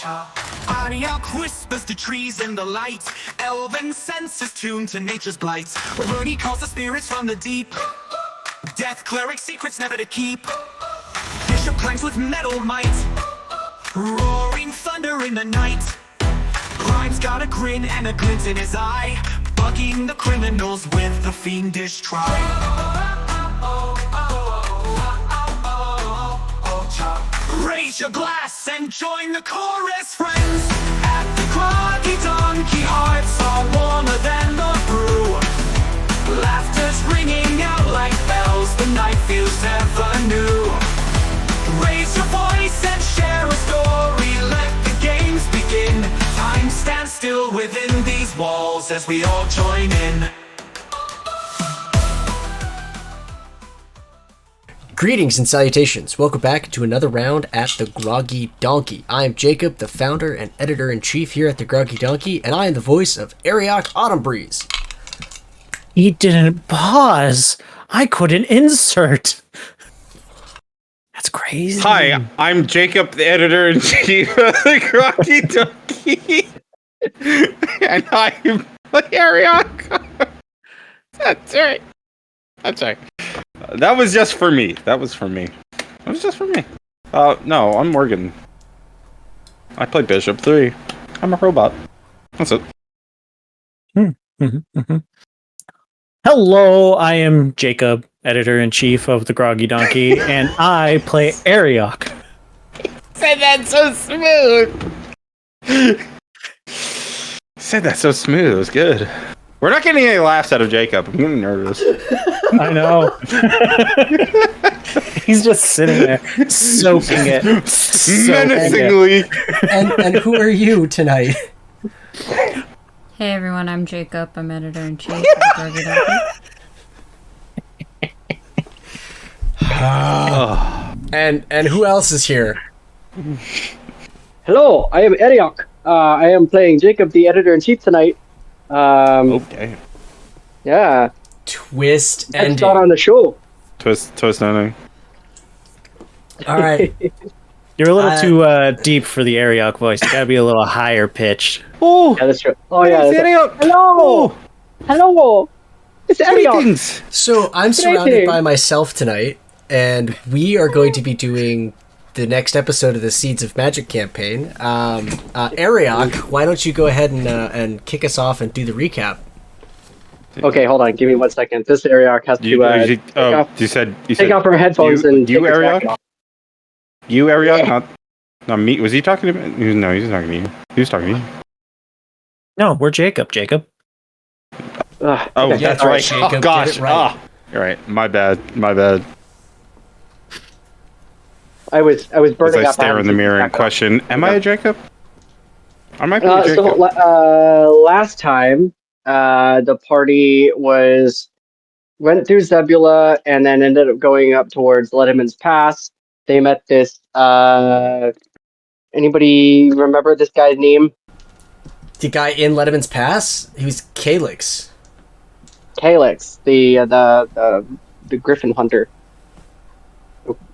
Audio whispers to trees in the light. Elven senses tuned to nature's blight. Rooney calls the spirits from the deep. Death cleric secrets never to keep. Bishop clangs with metal might. Roaring thunder in the night. Grime's got a grin and a glint in his eye, bugging the criminals with a fiendish try. Raise your glass and join the chorus, friends. At the Groggy Donkey, hearts are warmer than the brew. Laughter's ringing out like bells, the night feels ever new. Raise your voice and share a story, let the games begin. Time stands still within these walls as we all join in. Greetings and salutations. Welcome back to another round at the Groggy Donkey. I am Jacob, the founder and editor-in-chief here at the Groggy Donkey, and I am the voice of Ariok Autumn Breeze. He didn't pause. I couldn't insert. That's crazy. Hi, I'm Jacob, the editor-in-chief of the Groggy Donkey. And I'm Ariok. That's right. That's right. That was just for me. That was just for me. No, I'm Morgan. I play Bishop 3. I'm a robot. That's it. Hello, I am Jacob, editor-in-chief of the Groggy Donkey, and I play Ariok. Said that so smooth. Said that so smooth. It was good. We're not getting any laughs out of Jacob. I'm getting nervous. I know. He's just sitting there, soaking it. Menacingly. And who are you tonight? Hey everyone, I'm Jacob. I'm editor-in-chief of the Groggy Donkey. And who else is here? Hello, I am Ariok. I am playing Jacob, the editor-in-chief tonight. Okay. Yeah. Twist That's ending. not on the show. Twist ending. All right. You're a little too deep for the Ariok voice. You gotta be a little higher pitched. Oh, Yeah, that's true. Oh, yeah. it's Ariok. Hello! Hello! It's Ariok! Greetings. So I'm surrounded by myself tonight, and we are going to be doing the next episode of the Seeds of Magic campaign. Ariok, why don't you go ahead and kick us off and do the recap? Okay, hold on. Give me 1 second. This Ariok has to take off her headphones and you take her jacket Ariok? off. You Ariok, Yeah. not me. Was he talking to me? No, he was talking to you. He was talking to you. No, we're Jacob. Jacob. Ugh, Oh, okay. that's All right, right. Jacob, Oh get gosh. it right. You're right. My bad. I was As burning I up. stare in the mirror and question, am I a Jacob? I might be a So Jacob. last time, the party went through Zebula and then ended up going up towards Letterman's Pass. They met this. Anybody remember this guy's name? The guy in Letterman's Pass? He was Calyx. Calyx, the griffon hunter.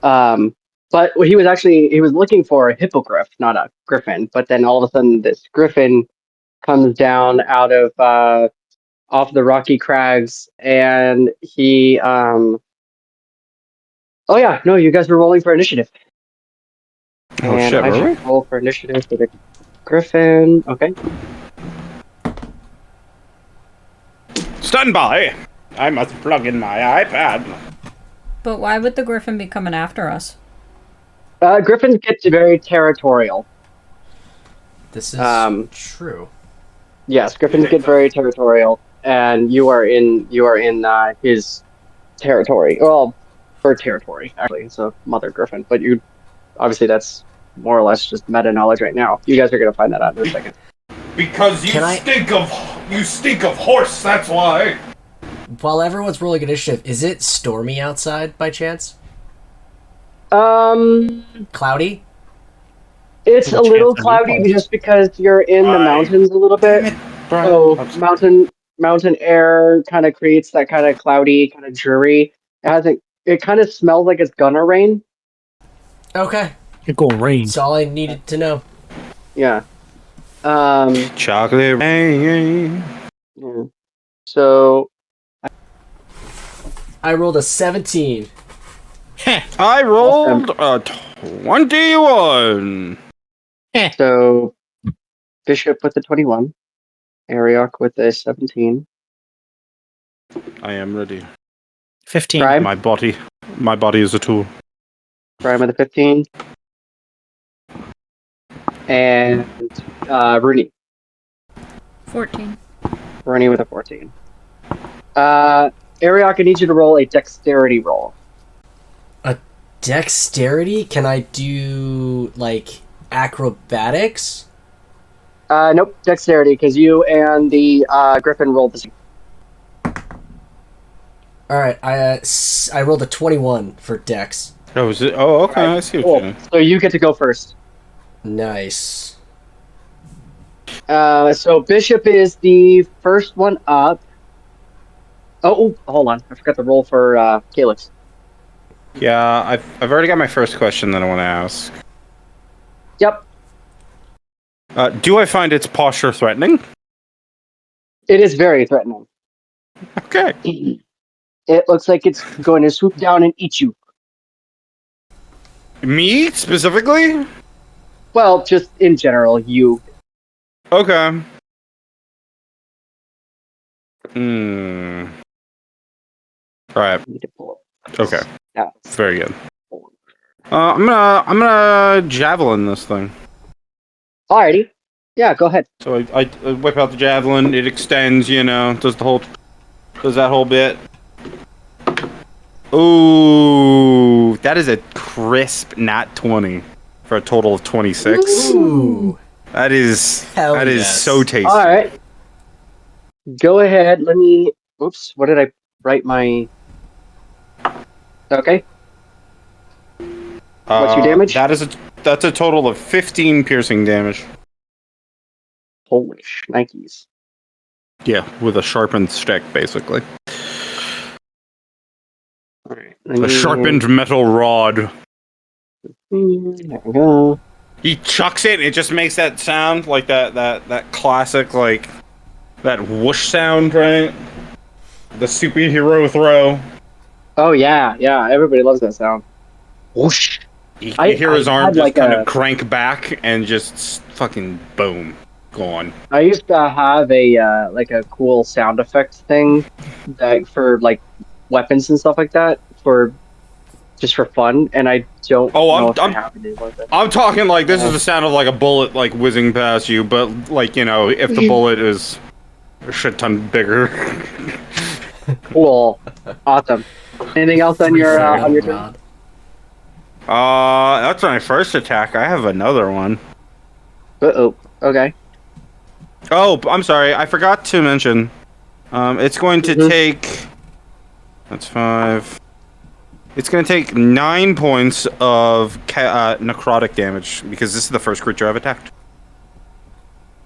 But he was looking for a hippogriff, not a griffin. But then all of a sudden, this griffin comes down out of off the rocky crags, and he. Oh yeah, no, you guys were rolling for initiative. Oh And shit, I were we? should roll for initiative for the griffin. Okay. Stand by! I must plug in my iPad. But why would the griffin be coming after us? Griffins get very territorial. This is true. Yes, griffins get very territorial, and you are in his territory. Well, her territory actually. It's a mother griffin, but obviously that's more or less just meta knowledge right now. You guys are gonna find that out in a second. Because you stink of horse, that's why. While everyone's rolling initiative, is it stormy outside by chance? Cloudy? It's a little cloudy just because you're in the mountains a little bit. So mountain air kind of creates that kind of cloudy, kind of dreary. It kind of smells like it's gonna rain. Okay. It gonna rain. That's all I needed to know. Yeah. Chocolate rain. Yeah. So I rolled a 17. I rolled a 21. so Bishop with the 21, Ariok with a 17, I am ready. 15. Prime My body is a tool. with a 15, and Rooney 14. with a 14. Ariok, I need you to roll a dexterity roll. A dexterity? Can I do, like, acrobatics? Nope, dexterity, because you and the Griffin rolled the same. Alright, I rolled a 21 for dex. Oh, is it? Oh, okay. I see what Cool. you're doing. So you get to go first. Nice. So Bishop is the first one up. Oh, hold on. I forgot the roll for Calyx. Yeah, I've already got my first question that I want to ask. Yep. Do I find its posture threatening? It is very threatening. Okay. It looks like it's going to swoop down and eat you. Me specifically? Well, just in general, you. Okay. Hmm. All right. Need to pull Okay. Yeah. Very good. I'm gonna javelin this thing. Alrighty. Yeah, go ahead. So I whip out the javelin. It extends. Does that whole bit. Ooh, that is a crisp nat 20 for a total of 26. Ooh. That is Hell that is yes. so tasty. Alright. Go ahead. Let me. Oops. What did I write my. Okay. What's your damage? That's a total of 15 piercing damage. Holy shnikes. Yeah, with a sharpened stick, basically. Alright. A sharpened metal rod. There we go. He chucks it, and it just makes that sound, like that classic, like, that whoosh sound, right? The superhero throw. Oh, yeah. Yeah. Everybody loves that sound. Whoosh. You I hear his arm had, just like, kind a- of crank back, and just fucking boom. Gone. I used to have a like a cool sound effect thing that for like weapons and stuff like that for just for fun, and I don't know if I have it anymore. I'm talking like this is the sound of like a bullet like whizzing past you, but like if the bullet is a shit ton bigger. Cool, awesome. Anything else on your turn? That's my first attack. I have another one. Oh, okay. Oh, I'm sorry. I forgot to mention. It's going to take. That's 5. It's going to take 9 points of necrotic damage because this is the first creature I've attacked.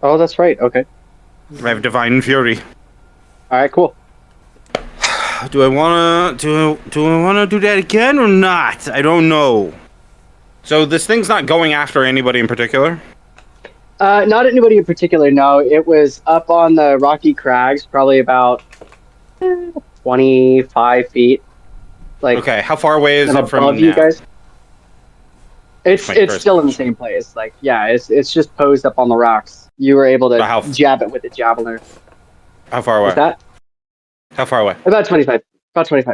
Oh, that's right. Okay. I have Divine Fury. All right. Cool. Do I wanna do that again or not? I don't know. So this thing's not going after anybody in particular? Not anybody in particular. No, it was up on the rocky crags, probably about 25 feet. Like, okay, how far away is it from above me you now? guys? It's first still in the question. same place. Like, yeah, it's just posed up on the rocks. You were able to jab it with the javeliner. How far away? What's that? How far away? About 25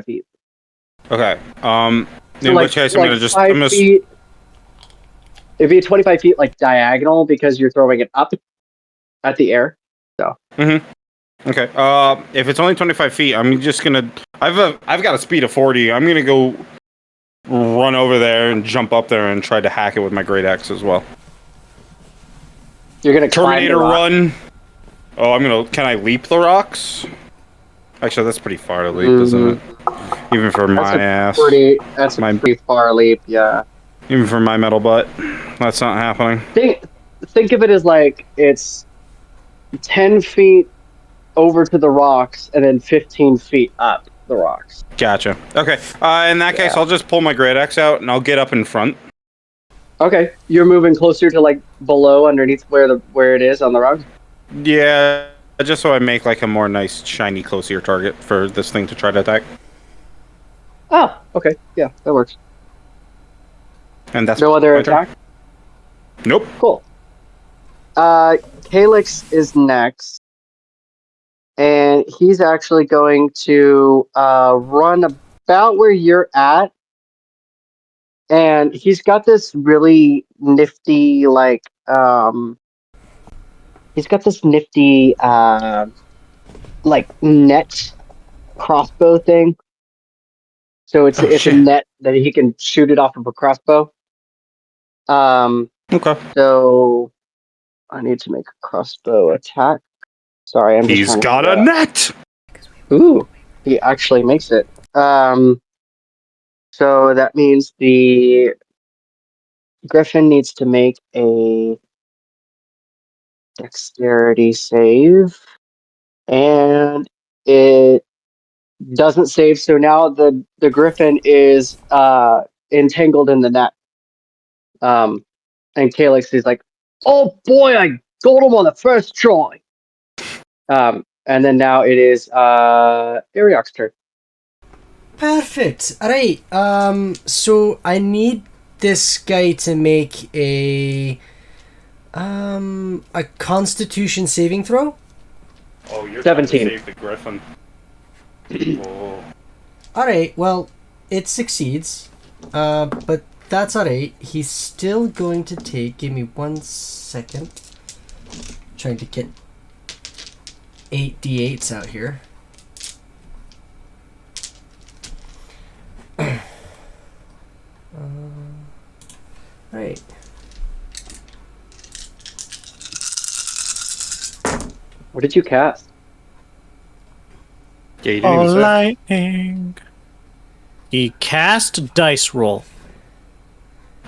feet. Okay. So in which case, I'm gonna 5 feet. It'd be 25 feet like diagonal because you're throwing it up at the air. So. Okay. If it's only 25 feet, I'm just gonna. I've got a speed of 40. I'm gonna go run over there and jump up there and try to hack it with my great axe as well. You're gonna Terminator run. Oh, Can I leap the rocks? Actually, that's pretty far to leap, isn't it? Even for my ass. That's a pretty far leap. Yeah. Even for my metal butt, that's not happening. Think of it as like it's 10 feet over to the rocks and then 15 feet up the rocks. Gotcha. Okay. In that case, I'll just pull my great axe out and I'll get up in front. Okay, you're moving closer to like below, underneath where it is on the rock. Yeah, just so I make like a more nice, shiny, closer target for this thing to try to attack. Oh, okay, yeah, that works. And that's No other my turn. attack. Nope. Cool. Calyx is next, and he's actually going to run about where you're at, and he's got this really nifty he's got this nifty like net crossbow thing. So it's Oh, it's a shit. net that he can shoot it off of a crossbow. Okay. So I need to make a crossbow attack. Sorry, I'm just He's trying to got figure a out. net! Ooh, he actually makes it. So that means the griffin needs to make a dexterity save, and it doesn't save. So now the griffin is entangled in the net. And Calyx is like, "Oh boy, I got him on the first try." And then now it is Ariok's turn. Perfect. All right. So I need this guy to make a Constitution saving throw. Oh, you're 17. trying to save the griffin. Oh. All right. Well, it succeeds. But that's all right. He's still going to take. Give me 1 second. Trying to get 8d8s out here. Right. What did you cast? Yeah, you didn't even say. Lightning. He cast dice roll.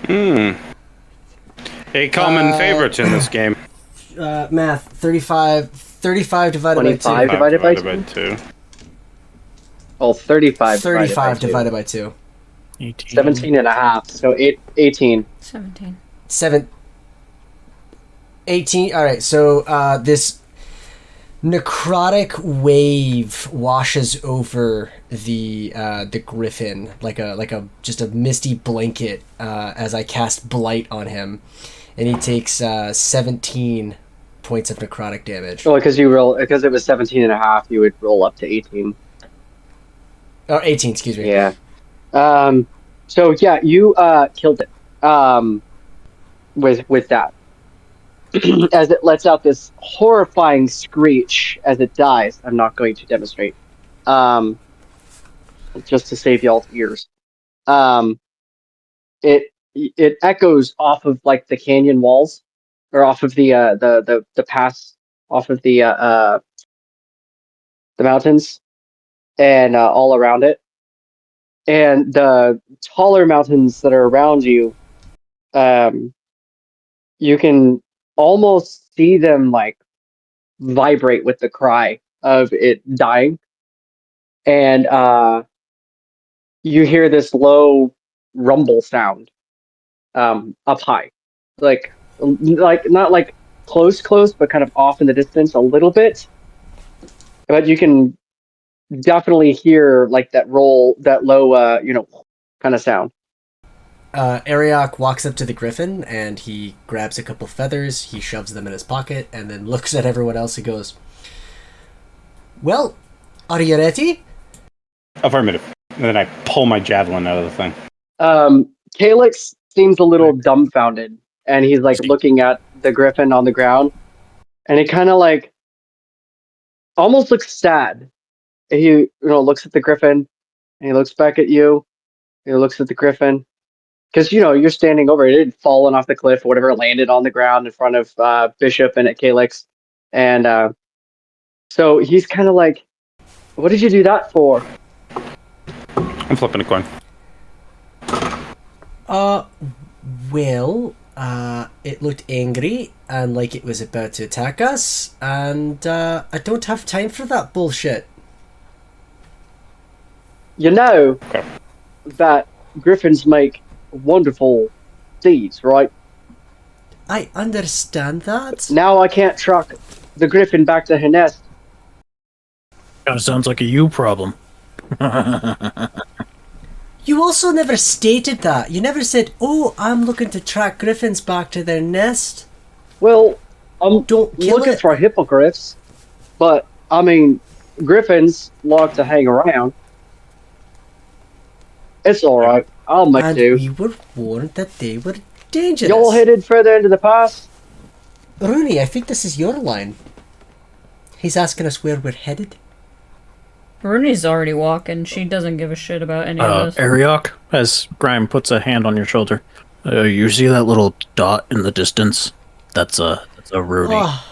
A common favorite in this game. Math. 35 divided 25 by 2. divided by 2? Oh, 35 35 divided divided by 2. 18. 17 and a half. So 18. 17. 18. All right. So this necrotic wave washes over the griffin like a just a misty blanket as I cast blight on him, and he takes 17 points of necrotic damage. Well, because it was 17 and a half, you would roll up to 18. Oh, 18. Excuse me. Yeah. So yeah, you killed it. With that. As it lets out this horrifying screech as it dies. I'm not going to demonstrate. Just to save y'all's ears. It echoes off of like the canyon walls, or off of the pass, off of the mountains, and all around it. And the taller mountains that are around you, you can almost see them like vibrate with the cry of it dying. And you hear this low rumble sound up high, like not like close, but kind of off in the distance a little bit. But you can definitely hear like that low, kind of sound. Ariok walks up to the griffin and he grabs a couple feathers, he shoves them in his pocket, and then looks at everyone else and goes, "Well, are you ready?" Affirmative. And then I pull my javelin out of the thing. Calyx seems a little dumbfounded, and he's like looking at the griffin on the ground, and he kind of like almost looks sad. He looks at the griffin, and he looks back at you. And he looks at the griffin, because you're standing over it. It had fallen off the cliff or whatever, landed on the ground in front of Bishop and at Calyx, and so he's kind of like, "What did you do that for?" I'm flipping a coin. Well, it looked angry and like it was about to attack us, and I don't have time for that bullshit. You know that griffins make wonderful seeds, right? I understand that. Now I can't track the griffin back to her nest. Kind of sounds like a you problem. You also never stated that. You never said, "Oh, I'm looking to track griffins back to their nest." Well, I'm Don't kill looking it. for hippogriffs, but I mean, griffins like to hang around. It's all right. I'll make And do. we were warned that they were dangerous. Y'all headed further into the pass? Rooney, I think this is your line. He's asking us where we're headed. Rooney's already walking. She doesn't give a shit about any of this. Ariok, as Grime puts a hand on your shoulder. You see that little dot in the distance? That's a Rooney. Oh.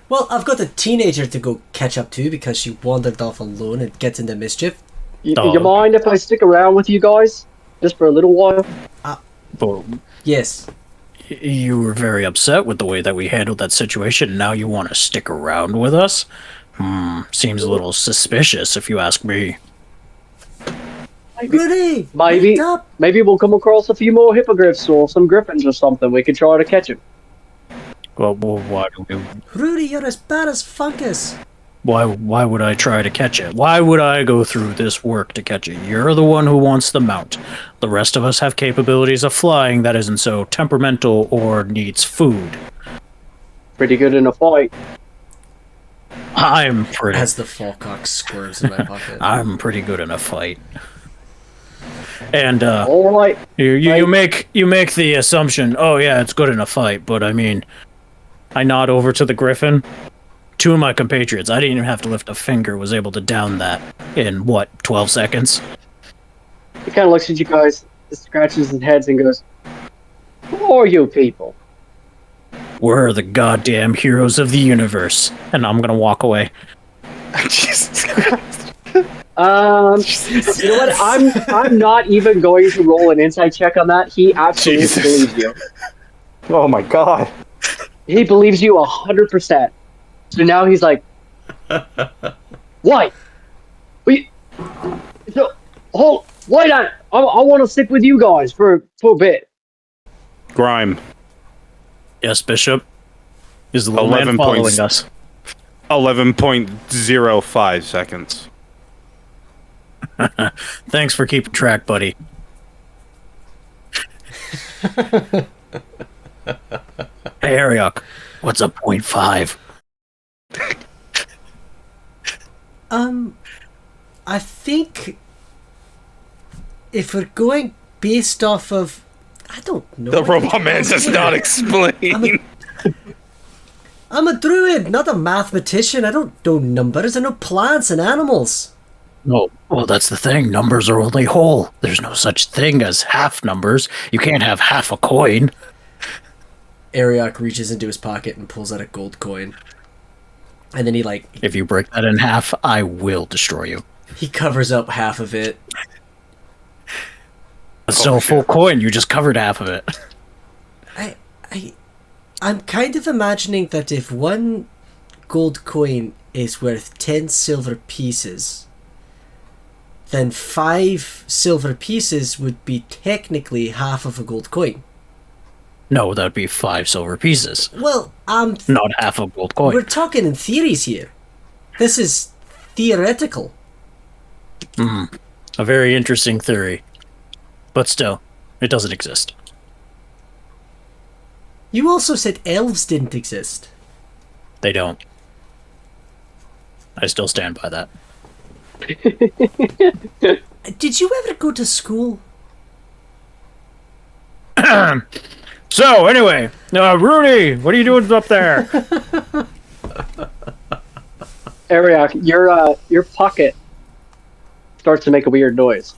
Well, I've got a teenager to go catch up to because she wandered off alone and gets into mischief. You Dog. mind if I stick around with you guys? Just for a little while? Well, Yes. you were very upset with the way that we handled that situation. Now you want to stick around with us? Seems a little suspicious, if you ask me. Rooney! Maybe, wake up! maybe we'll come across a few more hippogriffs or some griffins or something. We could try to catch them. Well, why do we? Rooney, you're as bad as fungus. Why would I try to catch it? Why would I go through this work to catch it? You're the one who wants the mount. The rest of us have capabilities of flying that isn't so temperamental or needs food. Pretty good in a fight. I'm pretty. As the fallcock squirms in my pocket. I'm pretty good in a fight. And All right. you make the assumption, oh yeah, it's good in a fight, but I mean, I nod over to the griffin. Two of my compatriots, I didn't even have to lift a finger, was able to down that in, 12 seconds? He kind of looks at you guys, scratches his head and goes, "Who are you people?" We're the goddamn heroes of the universe. And I'm gonna walk away. Jesus Christ. You know what? I'm not even going to roll an insight check on that. He absolutely Jesus. believes you. Oh my god. He believes you 100%. So now he's like, "Why? Why not? I want to stick with you guys for a bit." Grime. Yes, Bishop? Is the little man 11 following points. us? 11.05 seconds. Thanks for keeping track, buddy. Hey, Ariok, what's a 0.5? I think if we're going based off of, I don't know. The robot man does not explain. I'm a druid, not a mathematician. I don't know numbers. I know plants and animals. No, well, that's the thing. Numbers are only whole. There's no such thing as half numbers. You can't have half a coin. Ariok reaches into his pocket and pulls out a gold coin. And then If you break that in half, I will destroy you. he covers up half of it. It's still a full coin. You just covered half of it. I'm kind of imagining that if one gold coin is worth 10 silver pieces, then 5 silver pieces would be technically half of a gold coin. No, that'd be 5 silver pieces, Well, not half a gold coin. we're talking in theories here. This is theoretical. A very interesting theory. But still, it doesn't exist. You also said elves didn't exist. They don't. I still stand by that. Did you ever go to school? So, anyway, Rooney, what are you doing up there? Ariok, your pocket starts to make a weird noise.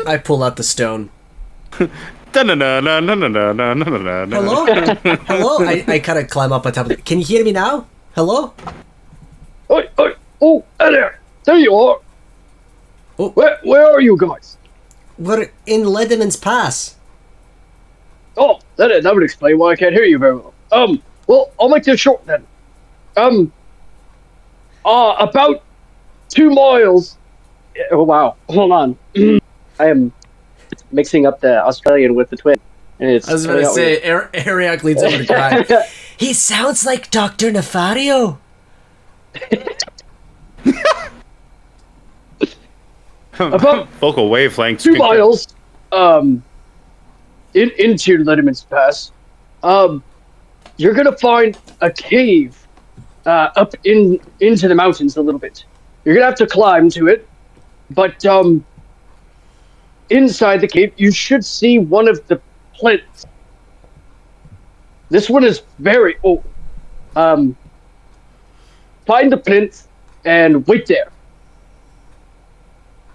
I pull out the stone. Hello? Hello? I kind of climb up on top of it. Can you hear me now? Hello? Oi! Oh, there! There you are! Oh. Where are you guys? We're in Ledeman's Pass. Oh, that would explain why I can't hear you very well. Well, I'll make this short then. About 2 miles. Oh wow, hold on. I am mixing up the Australian with the Twyn. And it's I was going to say, Ariok leads over to cry. He sounds like Dr. Nefario. About Vocal wavelengths. 2 miles into Letterman's Pass, you're gonna find a cave up into the mountains a little bit. You're gonna have to climb to it, but inside the cave you should see one of the plinths. This one is very old. Find the plinth and wait there.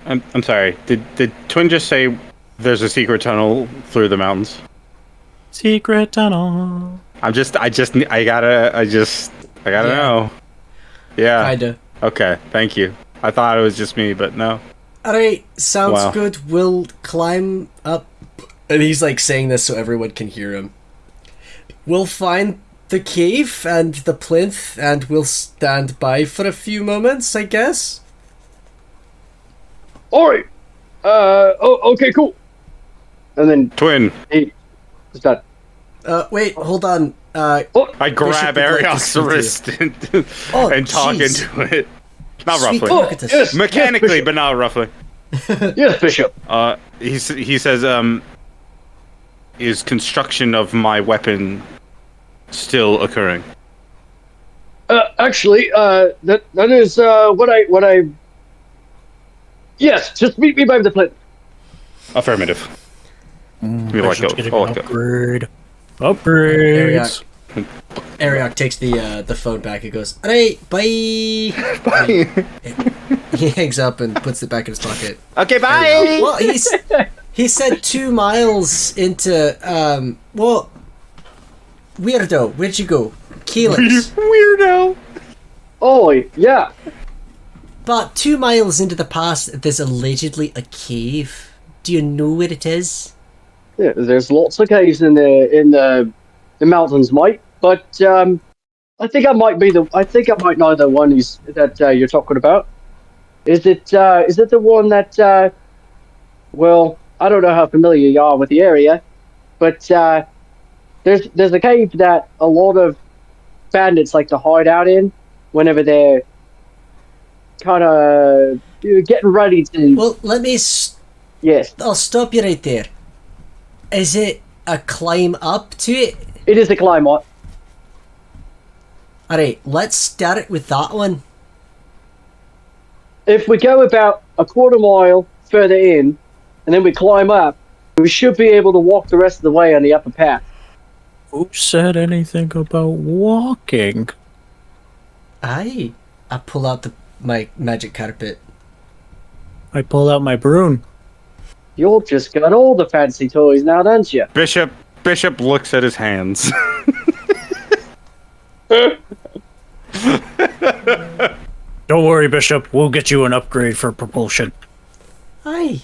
I'm sorry. Did Twyn just say there's a secret tunnel through the mountains? Secret tunnel. I gotta know. Yeah. Kinda. Okay. Thank you. I thought it was just me, but no. Alright, sounds Wow. good. We'll climb up. And he's like saying this so everyone can hear him. We'll find the cave and the plinth, and we'll stand by for a few moments, I guess. Alright. Okay, cool. And then Twyn, he is done. Wait, hold on. I grab Bishop would like to Ariok's speak to you. wrist Oh, and talk jeez. into it. Not Sweet, roughly. look at this. yes, Mechanically, yes, but not roughly. yes, Bishop. He says, is construction of my weapon still occurring? Actually, that is what I. Yes, just meet me by the plinth. Affirmative. We like Just it. getting I an like it. upgrade. Upgrades. Ariok takes the phone back and goes, alright, bye. He hangs up and puts it back in his pocket. Okay, bye! Well, he said 2 miles into, well, weirdo, where'd you go? Calyx. Weirdo! Oh, yeah. But 2 miles into the pass, there's allegedly a cave. Do you know where it is? Yeah, there's lots of caves in the mountains, mate. But I think I might know the one that you're talking about. Is it the one that? Well, I don't know how familiar you are with the area, but there's a cave that a lot of bandits like to hide out in whenever they're kind of getting ready to. Well, let me. Yes, I'll stop you right there. Is it a climb up to it? it is a climb up. Alright, let's start with that one. If we go about a quarter mile further in, and then we climb up, we should be able to walk the rest of the way on the upper path. Who said anything about walking? Aye. I pull out my magic carpet. I pull out my broom. You've just got all the fancy toys now, don't you? Bishop looks at his hands. Don't worry, Bishop. We'll get you an upgrade for propulsion. Aye.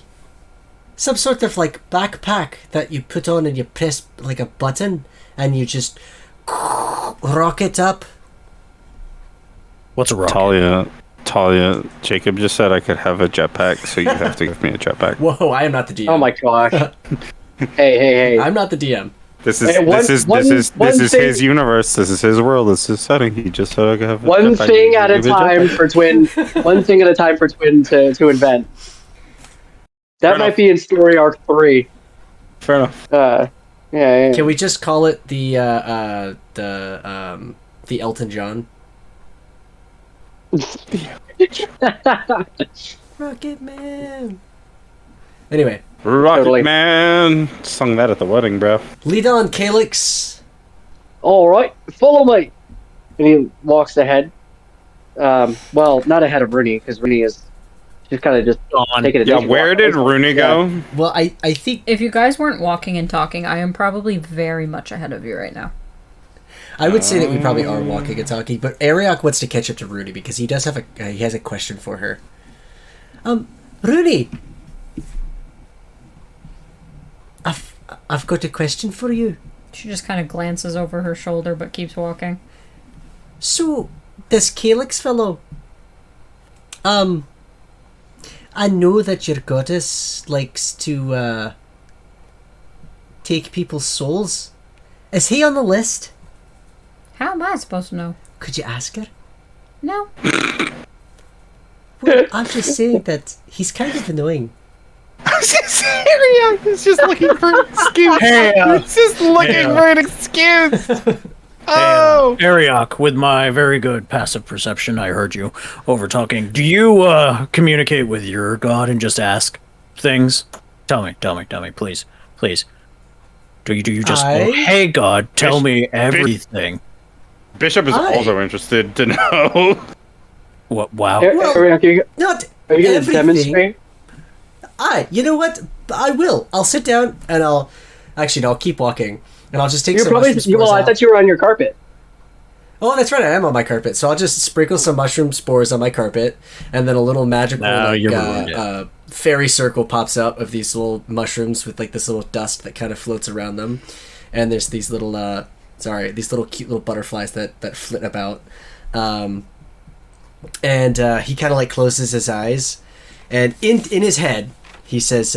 Some sort of like backpack that you put on and you press like a button and you just rocket up. What's a rocket? Talia, Jacob just said I could have a jetpack, so you have to give me a jetpack. Whoa, I am not the DM. Oh my gosh. hey. I'm not the DM. This is Hey, this is thing- his universe. This is his world. This is his setting. He just said I could have a One jetpack. thing at a Give me time jetpack. for Twyn. One thing at a time for Twyn to invent. That Fair might enough. be in story arc 3. Fair enough. Yeah. Can we just call it the Elton John? Rocket Man. Anyway, Rocket Totally. Man sung that at the wedding, bro. lead on, Calyx. All right, follow me. And he walks ahead. Well, not ahead of Rooney, because Rooney is just kind of just taking a Yeah, nature where walk. did Rooney go? Well, I think If you guys weren't walking and talking, I am probably very much ahead of you right now. I would say that we probably are walking and talking, but Ariok wants to catch up to Rooney because he does have he has a question for her. Rooney, I've got a question for you. She just kind of glances over her shoulder but keeps walking. So, this Calyx fellow, I know that your goddess likes to take people's souls. Is he on the list? How am I supposed to know? Could you ask her? No. Well, I'm just saying that he's kind of annoying. Ariok is just looking for an excuse. He's just looking for an excuse. Oh! Ariok, with my very good passive perception, I heard you over talking. Do you communicate with your god and just ask things? Tell me, please. Do you just go, hey god, tell me everything? Bishop is also interested to know. What? Wow. Ariok, are you Not going to everything. demonstrate? You know what? I will. I'll sit down and I'll keep walking and I'll just take some mushroom spores Well, I out. thought you were on your carpet. Oh, that's right. I am on my carpet, so I'll just sprinkle some mushroom spores on my carpet, and then a little magical fairy circle pops out of these little mushrooms with like this little dust that kind of floats around them, and there's these little these little cute little butterflies that flit about, and he kind of like closes his eyes, and in his head he says,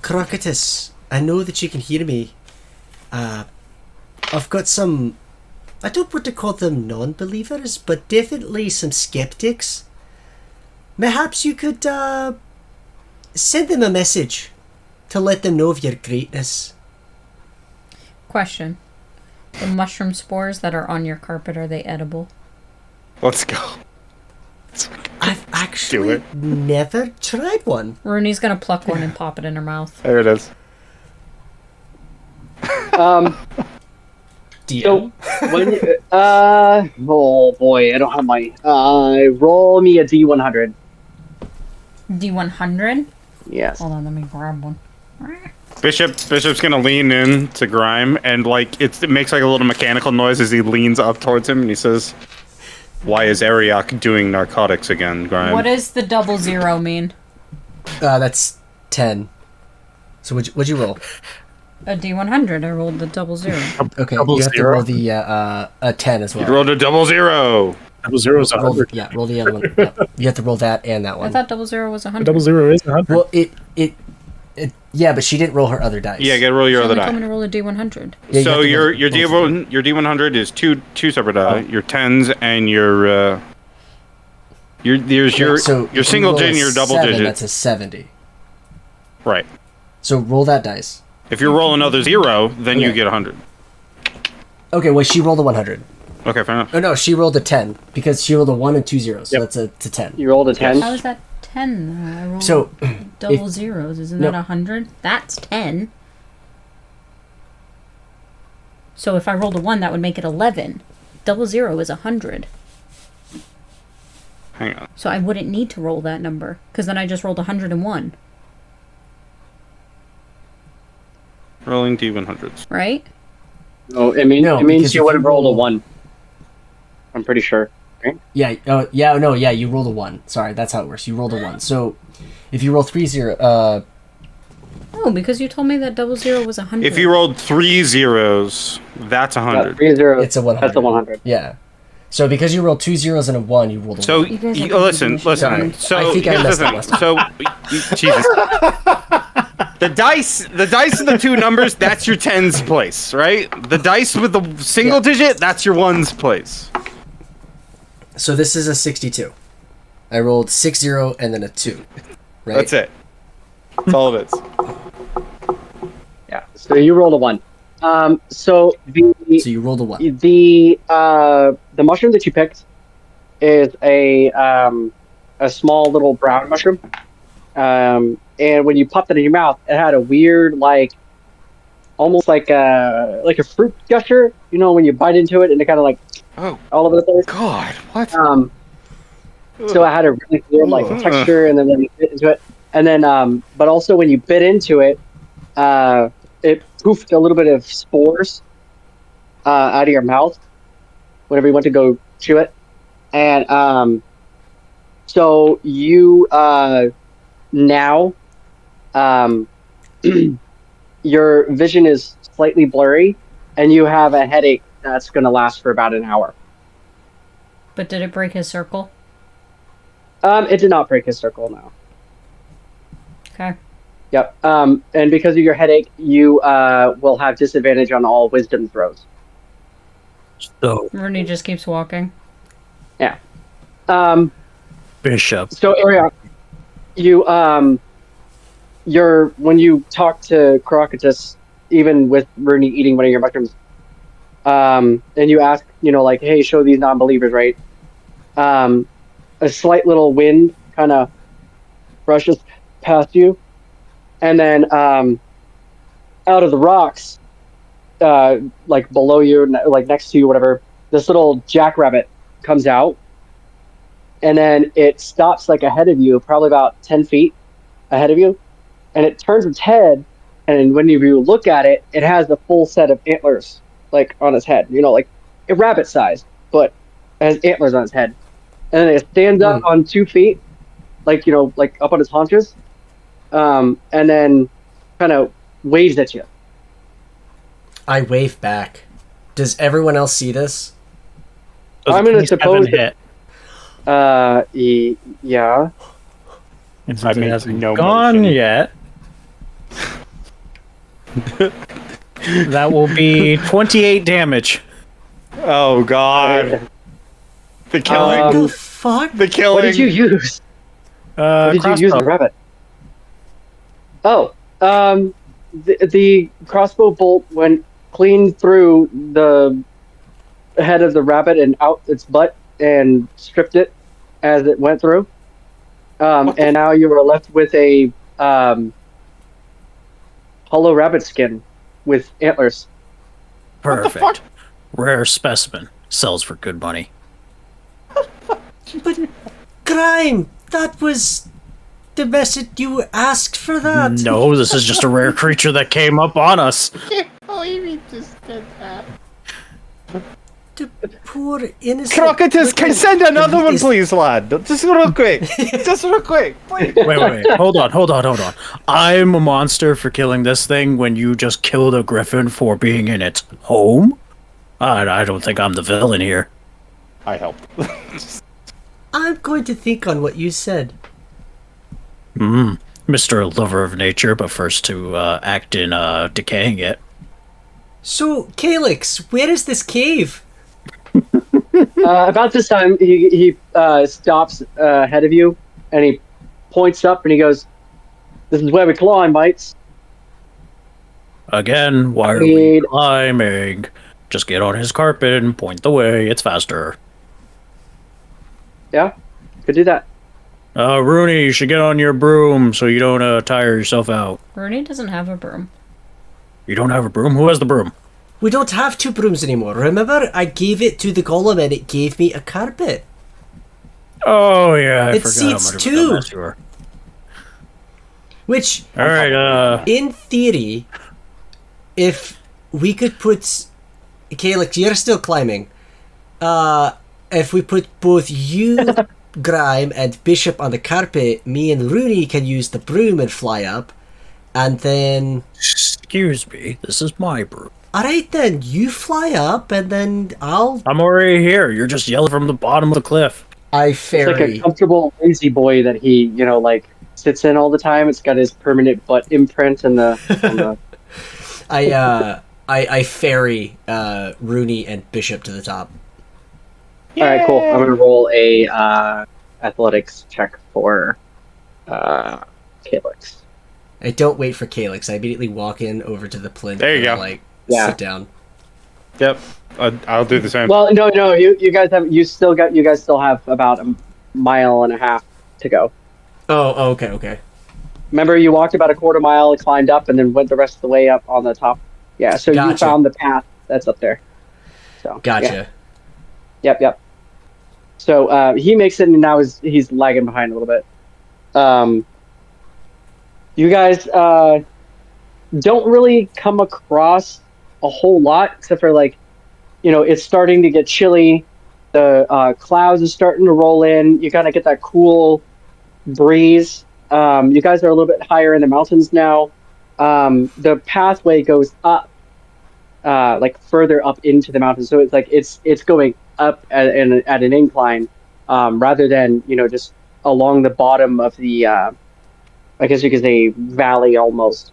"Crocatus, I know that you can hear me. I've got some, I don't want to call them non-believers, but definitely some skeptics. Perhaps you could send them a message to let them know of your greatness." Question. The mushroom spores that are on your carpet, are they edible? Let's go. I've actually never tried one. Rooney's gonna pluck one and pop it in her mouth. There it is. So when oh boy, I don't have my roll me a D100. D100? Yes. Hold on, let me grab one. Bishop's gonna lean in to Grime and like it makes like a little mechanical noise as he leans up towards him and he says, "Why is Ariok doing narcotics again, Grime?" What does the 00 mean? That's 10. So what'd you roll? A D100. I rolled the 00. Okay, you have to roll the a 10 as well. You rolled a 00. 00 is 100. Roll the other one. Yeah. You have to roll that and that one. I thought 00 was 100. 00 is 100. Well, yeah, but she didn't roll her other dice. Yeah, gotta roll your She other only told me die. to roll a D100. Yeah, So you have to your roll both. your D100 is two separate die. Your 10s and your So if you single roll digit and a your double 7, digit. That's a 70. Right. So roll that dice. If you roll another 0, then you Yeah. get 100. Okay, well, she rolled a 100. Okay, fair enough. Oh, no, she rolled a 10 because she rolled a 1 and 2 zeros. So Yep. that's a 10. You rolled a 10. How is that 10 though? I rolled So, double zeros. Isn't No. that 100? That's 10. So if I rolled a 1, that would make it 11. 00 is 100. Hang on. So I wouldn't need to roll that number, because then I just rolled 101, Rolling D100s. right? No, it No, means because you if would have you rolled a roll- 1. I'm pretty sure. yeah, you rolled a 1. Sorry, that's how it works. You rolled a 1. So if you roll 3 0, No, because you told me that 00 was 100. If you rolled 3 zeros, that's 100. 3 0. it's a 100. That's a 100. Yeah. So because you rolled 2 zeros and a 1, you rolled a So 1. You guys are listen. confusing. Sorry. So I think I here's messed the up thing. last time. So Jesus. The dice of the two numbers, that's your tens place, right? The dice with the single digit, that's your ones place. So this is a 62. I rolled 6 0 and then a 2. Right? That's it. That's all it is. Yeah. So you rolled a 1. So So you rolled a 1. the mushroom that you picked is a small little brown mushroom. And when you popped it in your mouth, it had a weird, like, almost like a fruit gusher. You know, when you bite into it and it kind of like Oh all over the place. God, what? So it had a really weird like Ugh. texture, and then when you bit into it, and then but also when you bit into it, it poofed a little bit of spores out of your mouth whenever you went to go chew it, and so you now your vision is slightly blurry, and you have a headache that's going to last for about an hour. But did it break his circle? It did not break his circle, no. Okay. Yep. And because of your headache, you will have disadvantage on all wisdom throws. So, Rooney just keeps walking. Yeah. Bishop. So Ariok, when you talk to Crocatus, even with Rooney eating one of your mushrooms, and you ask, like, hey, show these non-believers, right? A slight little wind kind of brushes past you, and then out of the rocks, like below you, like next to you, whatever, this little jackrabbit comes out, and then it stops like ahead of you, probably about 10 feet ahead of you, and it turns its head, and when you look at it, it has the full set of antlers, like on its head, like a rabbit size, but it has antlers on its head. And then it stands up on 2 feet, like, like up on its haunches, and then kind of waves at you. I wave back. Does everyone else see this? I'm going to suppose hit. yeah. And I since it make hasn't no gone motion. yet, that will be 28 damage. Oh God. The killing. What the fuck? The killing. What did you use? What did you use the rabbit? Oh, the crossbow bolt went clean through the head of the rabbit and out its butt and stripped it as it went through. And now you are left with a hollow rabbit skin with antlers. Perfect. Rare specimen. Sells for good money. But Grime, that was the message you asked for that. No, this is just a rare creature that came up on us. The poor innocent. Crocatus, can you send another one, Is- please, lad? Just real quick. Just real quick, please. Wait. Hold on. I'm a monster for killing this thing when you just killed a griffin for being in its home? I don't think I'm the villain here. I helped. I'm going to think on what you said. Mr. Lover of Nature, but first to act in decaying it. So, Calyx, where is this cave? About this time, he stops ahead of you, and he points up, and he goes, "This is where we climb, mates." Again, why are we climbing? Just get on his carpet and point the way. It's faster. Yeah, could do that. Rooney, you should get on your broom so you don't tire yourself out. Rooney doesn't have a broom. You don't have a broom? Who has the broom? We don't have two brooms anymore. Remember, I gave it to the golem and it gave me a carpet. Oh, yeah, I It forgot how seats much of a two. dumbass you are. Which, Alright, in theory, if we could put... Calyx, you're still climbing. If we put both you, Grime, and Bishop on the carpet, me and Rooney can use the broom and fly up. And then... excuse me, this is my broom. Alright then, you fly up and then I'll... I'm already here. You're just yelling from the bottom of the cliff. I It's like a ferry. comfortable lazy boy that he, like sits in all the time. It's got his permanent butt imprint and the. I ferry Rooney and Bishop to the top. All right, cool. I'm gonna roll a athletics check for Calyx. I don't wait for Calyx. I immediately walk in over to the plinth. There you and, go. Sit down. Yep. I'll do the same. Well, no, you guys still have about a mile and a half to go. Oh, okay. Remember, you walked about a quarter mile, climbed up, and then went the rest of the way up on the top. Yeah, so you Gotcha. found the path that's up there. So Gotcha. yeah. Yep. So he makes it, and now he's lagging behind a little bit. You guys don't really come across a whole lot, except for it's starting to get chilly. The clouds are starting to roll in. You kind of get that cool breeze. You guys are a little bit higher in the mountains now. The pathway goes up, further up into the mountains. So it's going up at an incline, rather than just along the bottom of the I guess you could say valley almost.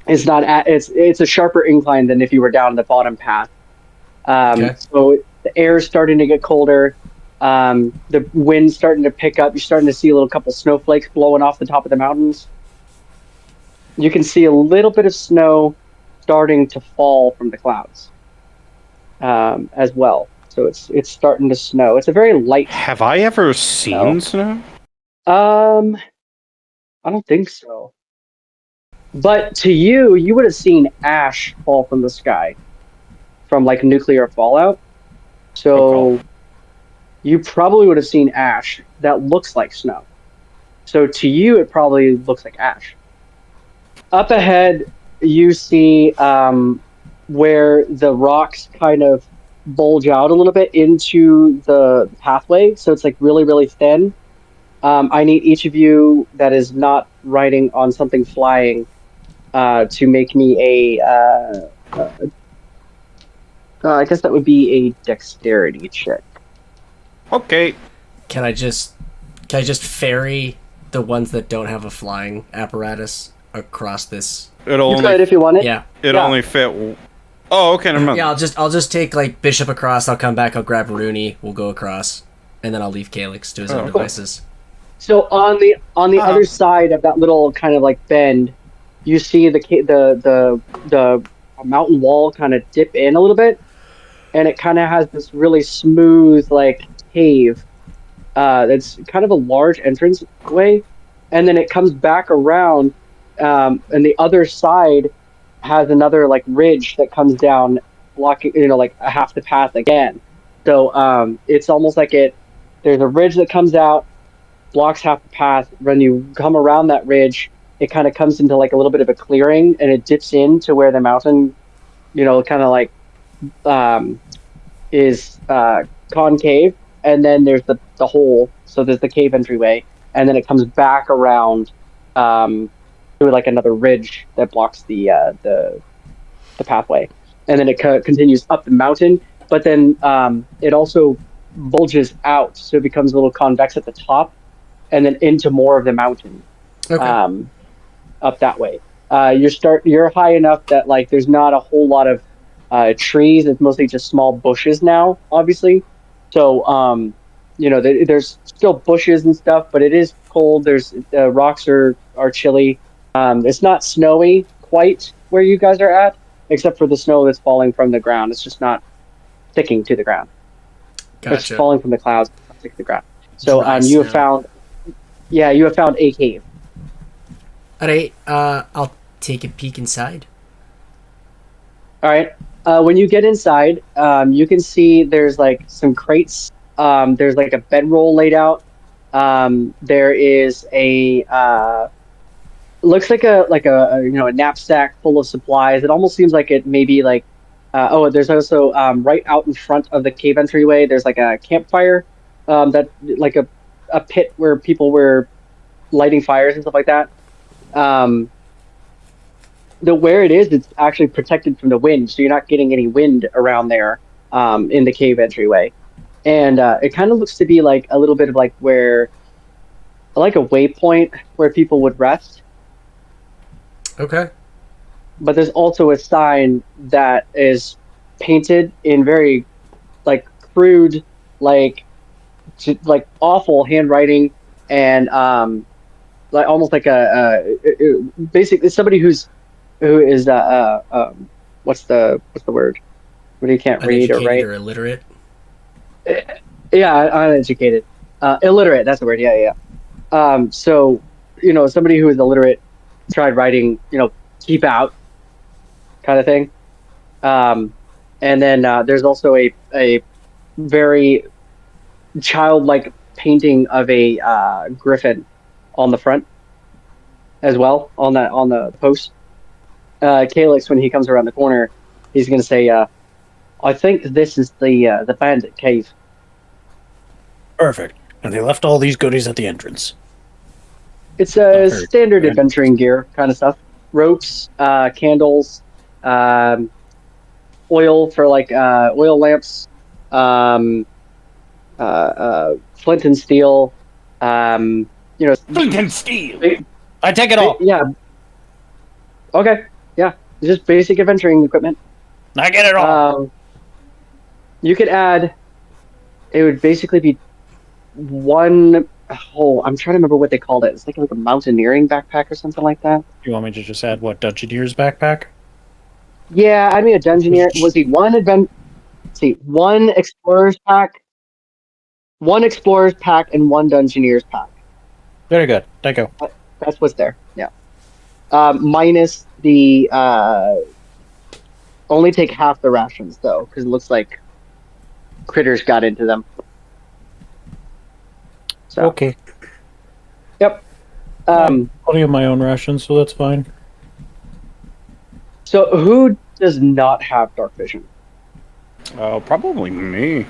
It's not it's a sharper incline than if you were down the bottom path. Okay. So the air's starting to get colder. The wind's starting to pick up. You're starting to see a little couple snowflakes blowing off the top of the mountains. You can see a little bit of snow starting to fall from the clouds as well. So it's starting to snow. It's a very light Have I ever snow. seen snow? I don't think so. But to you, you would have seen ash fall from the sky from like nuclear fallout. So Okay. you probably would have seen ash that looks like snow. So to you, it probably looks like ash. Up ahead, you see where the rocks kind of bulge out a little bit into the pathway. So it's like really, really thin. I need each of you that is not riding on something flying to make me I guess that would be a dexterity check. Okay. Can I just ferry the ones that don't have a flying apparatus across this? It'll You only could if you want it. Yeah. it'll yeah. only fit. Oh, okay. Never mind. Yeah, I'll just take like Bishop across. I'll come back. I'll grab Rooney. We'll go across, and then I'll leave Calyx to his own cool. devices. So on the other side of that little kind of like bend, you see the mountain wall kind of dip in a little bit, and it kind of has this really smooth like cave. That's kind of a large entrance way, and then it comes back around, and the other side has another like ridge that comes down, blocking like half the path again. So it's almost like there's a ridge that comes out, blocks half the path. When you come around that ridge, it kind of comes into like a little bit of a clearing, and it dips into where the mountain, kind of like is concave, and then there's the hole. So there's the cave entryway, and then it comes back around to like another ridge that blocks the pathway, and then it continues up the mountain. But then it also bulges out, so it becomes a little convex at the top, and then into more of the mountain. Okay. Up that way. You're high enough that like there's not a whole lot of trees. It's mostly just small bushes now, obviously. So there's still bushes and stuff, but it is cold. There's the rocks are chilly. It's not snowy quite where you guys are at, except for the snow that's falling from the ground. It's just not sticking to the ground. It's Gotcha. falling from the clouds, not sticking to the ground. So Dry you have snow. you have found a cave. All right. I'll take a peek inside. All right. When you get inside, you can see there's like some crates. There's like a bedroll laid out. There is looks like a knapsack full of supplies. It almost seems like it may be like there's also right out in front of the cave entryway. There's like a campfire, that like a pit where people were lighting fires and stuff like that. Um, where it is, it's actually protected from the wind, so you're not getting any wind around there in the cave entryway. And it kind of looks to be like a little bit of like where, like a waypoint where people would rest. Okay. But there's also a sign that is painted in very like crude, like awful handwriting, and like almost like basically somebody who is what's the word when you can't read or Uneducated write. or illiterate. Yeah, uneducated, illiterate. That's the word. Yeah, yeah. So somebody who is illiterate tried writing, keep out kind of thing. And then there's also a very childlike painting of a griffin on the front as well on the post. Calyx, when he comes around the corner, he's going to say, "I think this is the bandit cave." Perfect. And they left all these goodies at the entrance. It's a Very standard good. adventuring gear kind of stuff: ropes, candles, oil for like oil lamps, flint and steel, you know, Flint and steel. ba- I take it all. yeah. Okay, yeah, just basic adventuring equipment. I get it all. You could add. It would basically be one. Oh, I'm trying to remember what they called it. It's like a mountaineering backpack or something like that. You want me to just add what Dungeoneer's backpack? Yeah, I mean a dungeoneer. Was he one advent? See, one explorer's pack, and one dungeoneer's pack. Very good. Thank you. That's what's there. Yeah. Minus the only take half the rations though, because it looks like critters got into them. So. Okay. Yep. I'll have my own rations, so that's fine. So who does not have dark vision? Oh, probably me.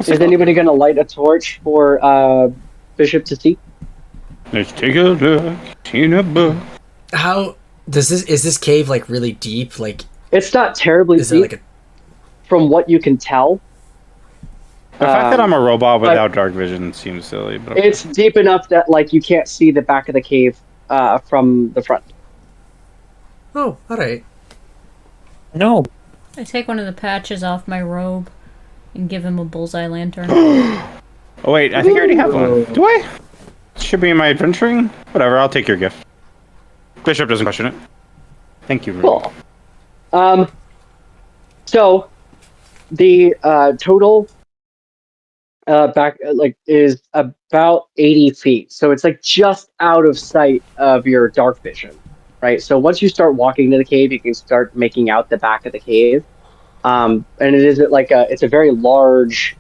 Is anybody going to light a torch for Bishop to see? Let's take a look in a book. How does this? Is this cave like really deep? Like, It's not terribly is there deep like a? from what you can tell. The fact that I'm a robot without dark vision seems silly, but It's deep enough that like you can't see the back of the cave from the front. Oh, all right. No. I take one of the patches off my robe and give him a bullseye lantern. oh wait, I think I already have one. Do I? Should be in my adventuring. Whatever, I'll take your gift. Bishop doesn't question it. Thank you. Cool. So the total back is about 80 feet. So it's like just out of sight of your dark vision, right? So once you start walking to the cave, you can start making out the back of the cave. And it is it's a very large,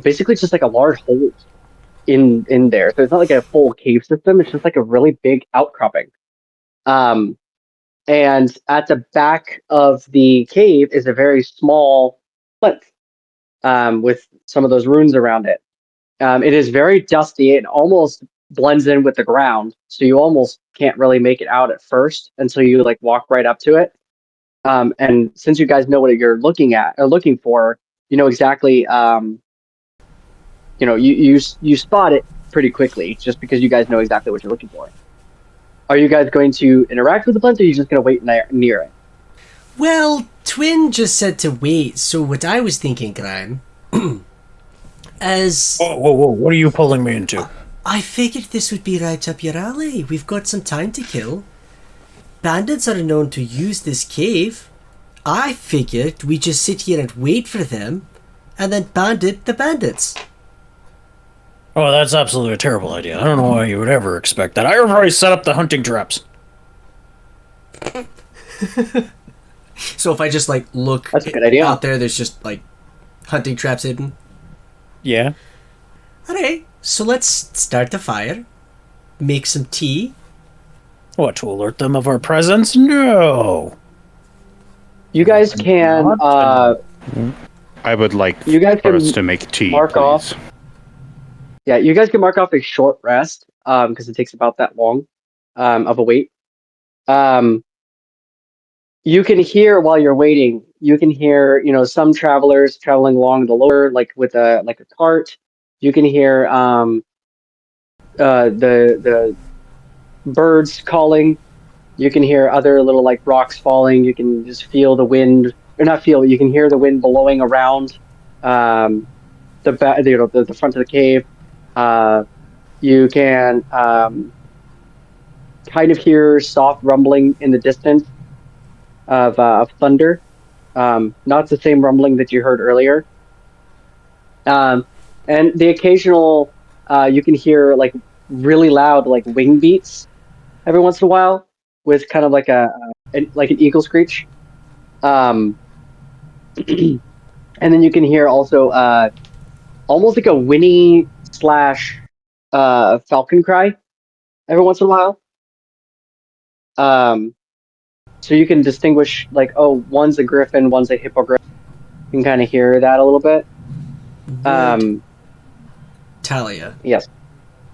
basically just like a large hole in there. So it's not like a full cave system. It's just like a really big outcropping. And at the back of the cave is a very small plinth with some of those runes around it. It is very dusty. It almost blends in with the ground, so you almost can't really make it out at first until you like walk right up to it. And since you guys know what you're looking at or looking for, you know exactly. You spot it pretty quickly just because you guys know exactly what you're looking for. Are you guys going to interact with the plinth, or are you just going to wait near it? Well, Twyn just said to wait, so what I was thinking, Grime, as... Whoa, what are you pulling me into? I figured this would be right up your alley. We've got some time to kill. Bandits are known to use this cave. I figured we just sit here and wait for them, and then bandit the bandits. Oh, that's absolutely a terrible idea. I don't know why you would ever expect that. I already set up the hunting traps. So if I just like look That's a good idea. out there, there's just like hunting traps hidden. Yeah. Alright, so let's start the fire, make some tea. What, to alert them of our presence? No. You guys can. I would like You guys for can us to make tea, mark please. off. Yeah, you guys can mark off a short rest because it takes about that long of a wait. You can hear while you're waiting. You can hear, some travelers traveling along the lower, like with a cart. You can hear the birds calling. You can hear other little like rocks falling. You can just feel the wind, or not feel. You can hear the wind blowing around the front of the cave. You can kind of hear soft rumbling in the distance of thunder. Not the same rumbling that you heard earlier. And the occasional, you can hear like really loud like wing beats every once in a while with kind of like an eagle screech. And then you can hear also almost like a whinny / falcon cry every once in a while. So you can distinguish like, oh, one's a griffin, one's a hippogriff. You can kind of hear that a little bit. Talia. Yes.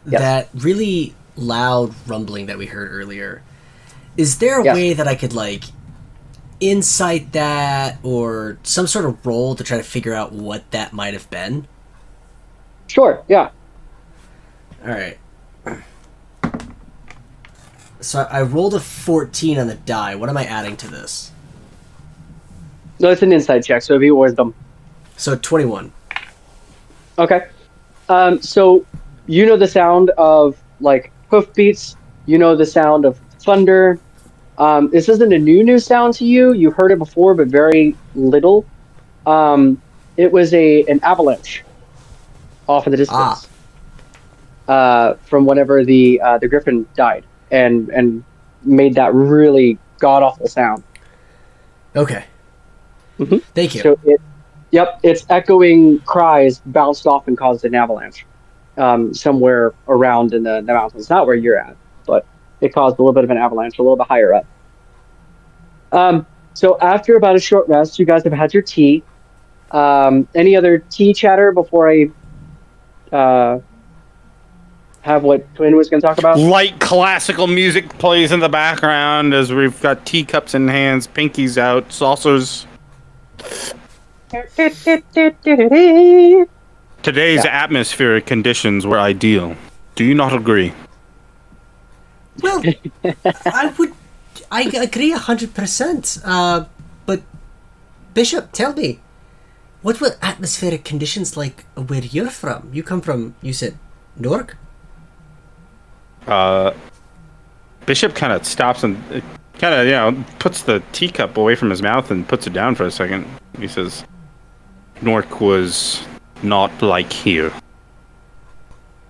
That really loud rumbling that we heard earlier. Is there a way that I could like insight that or some sort of roll to try to figure out what that might have been? Sure. Yeah. right. So I rolled a 14 on the die. What am I adding to this? No, it's an insight check, so it'd be wisdom. So 21. Okay. So you know the sound of like hoofbeats. You know the sound of thunder. This isn't a new sound to you. You've heard it before, but very little. It was an avalanche off in the distance from whenever the griffin died and made that really god awful sound. Okay. Mhm. Thank you. So its echoing cries bounced off and caused an avalanche somewhere around in the mountains. Not where you're at, but it caused a little bit of an avalanche a little bit higher up. So after about a short rest, you guys have had your tea. Any other tea chatter before I have what Twyn was going to talk about? Light classical music plays in the background as we've got teacups in hands, pinkies out, saucers. Today's atmospheric conditions were ideal. Do you not agree? Well, I agree 100%. But Bishop, tell me, what were atmospheric conditions like where you're from? You come from, you said, Nork? Bishop kind of stops and puts the teacup away from his mouth and puts it down for a second. He says, Nork was not like here.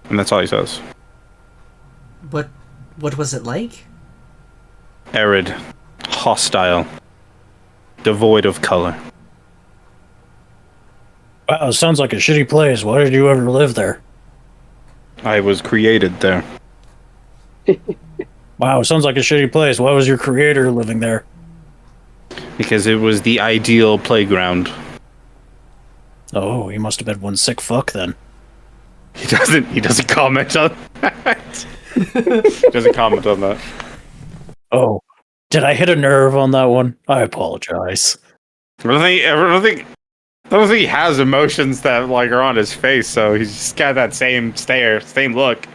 And that's all he says. What was it like? Arid, hostile, devoid of color. Wow, sounds like a shitty place. Why did you ever live there? I was created there. Wow, sounds like a shitty place. Why was your creator living there? Because it was the ideal playground. Oh, he must have been one sick fuck then. He doesn't comment on that. He doesn't comment on that. Oh, did I hit a nerve on that one? I apologize. I don't think he has emotions that like are on his face, so he's just got that same stare, same look.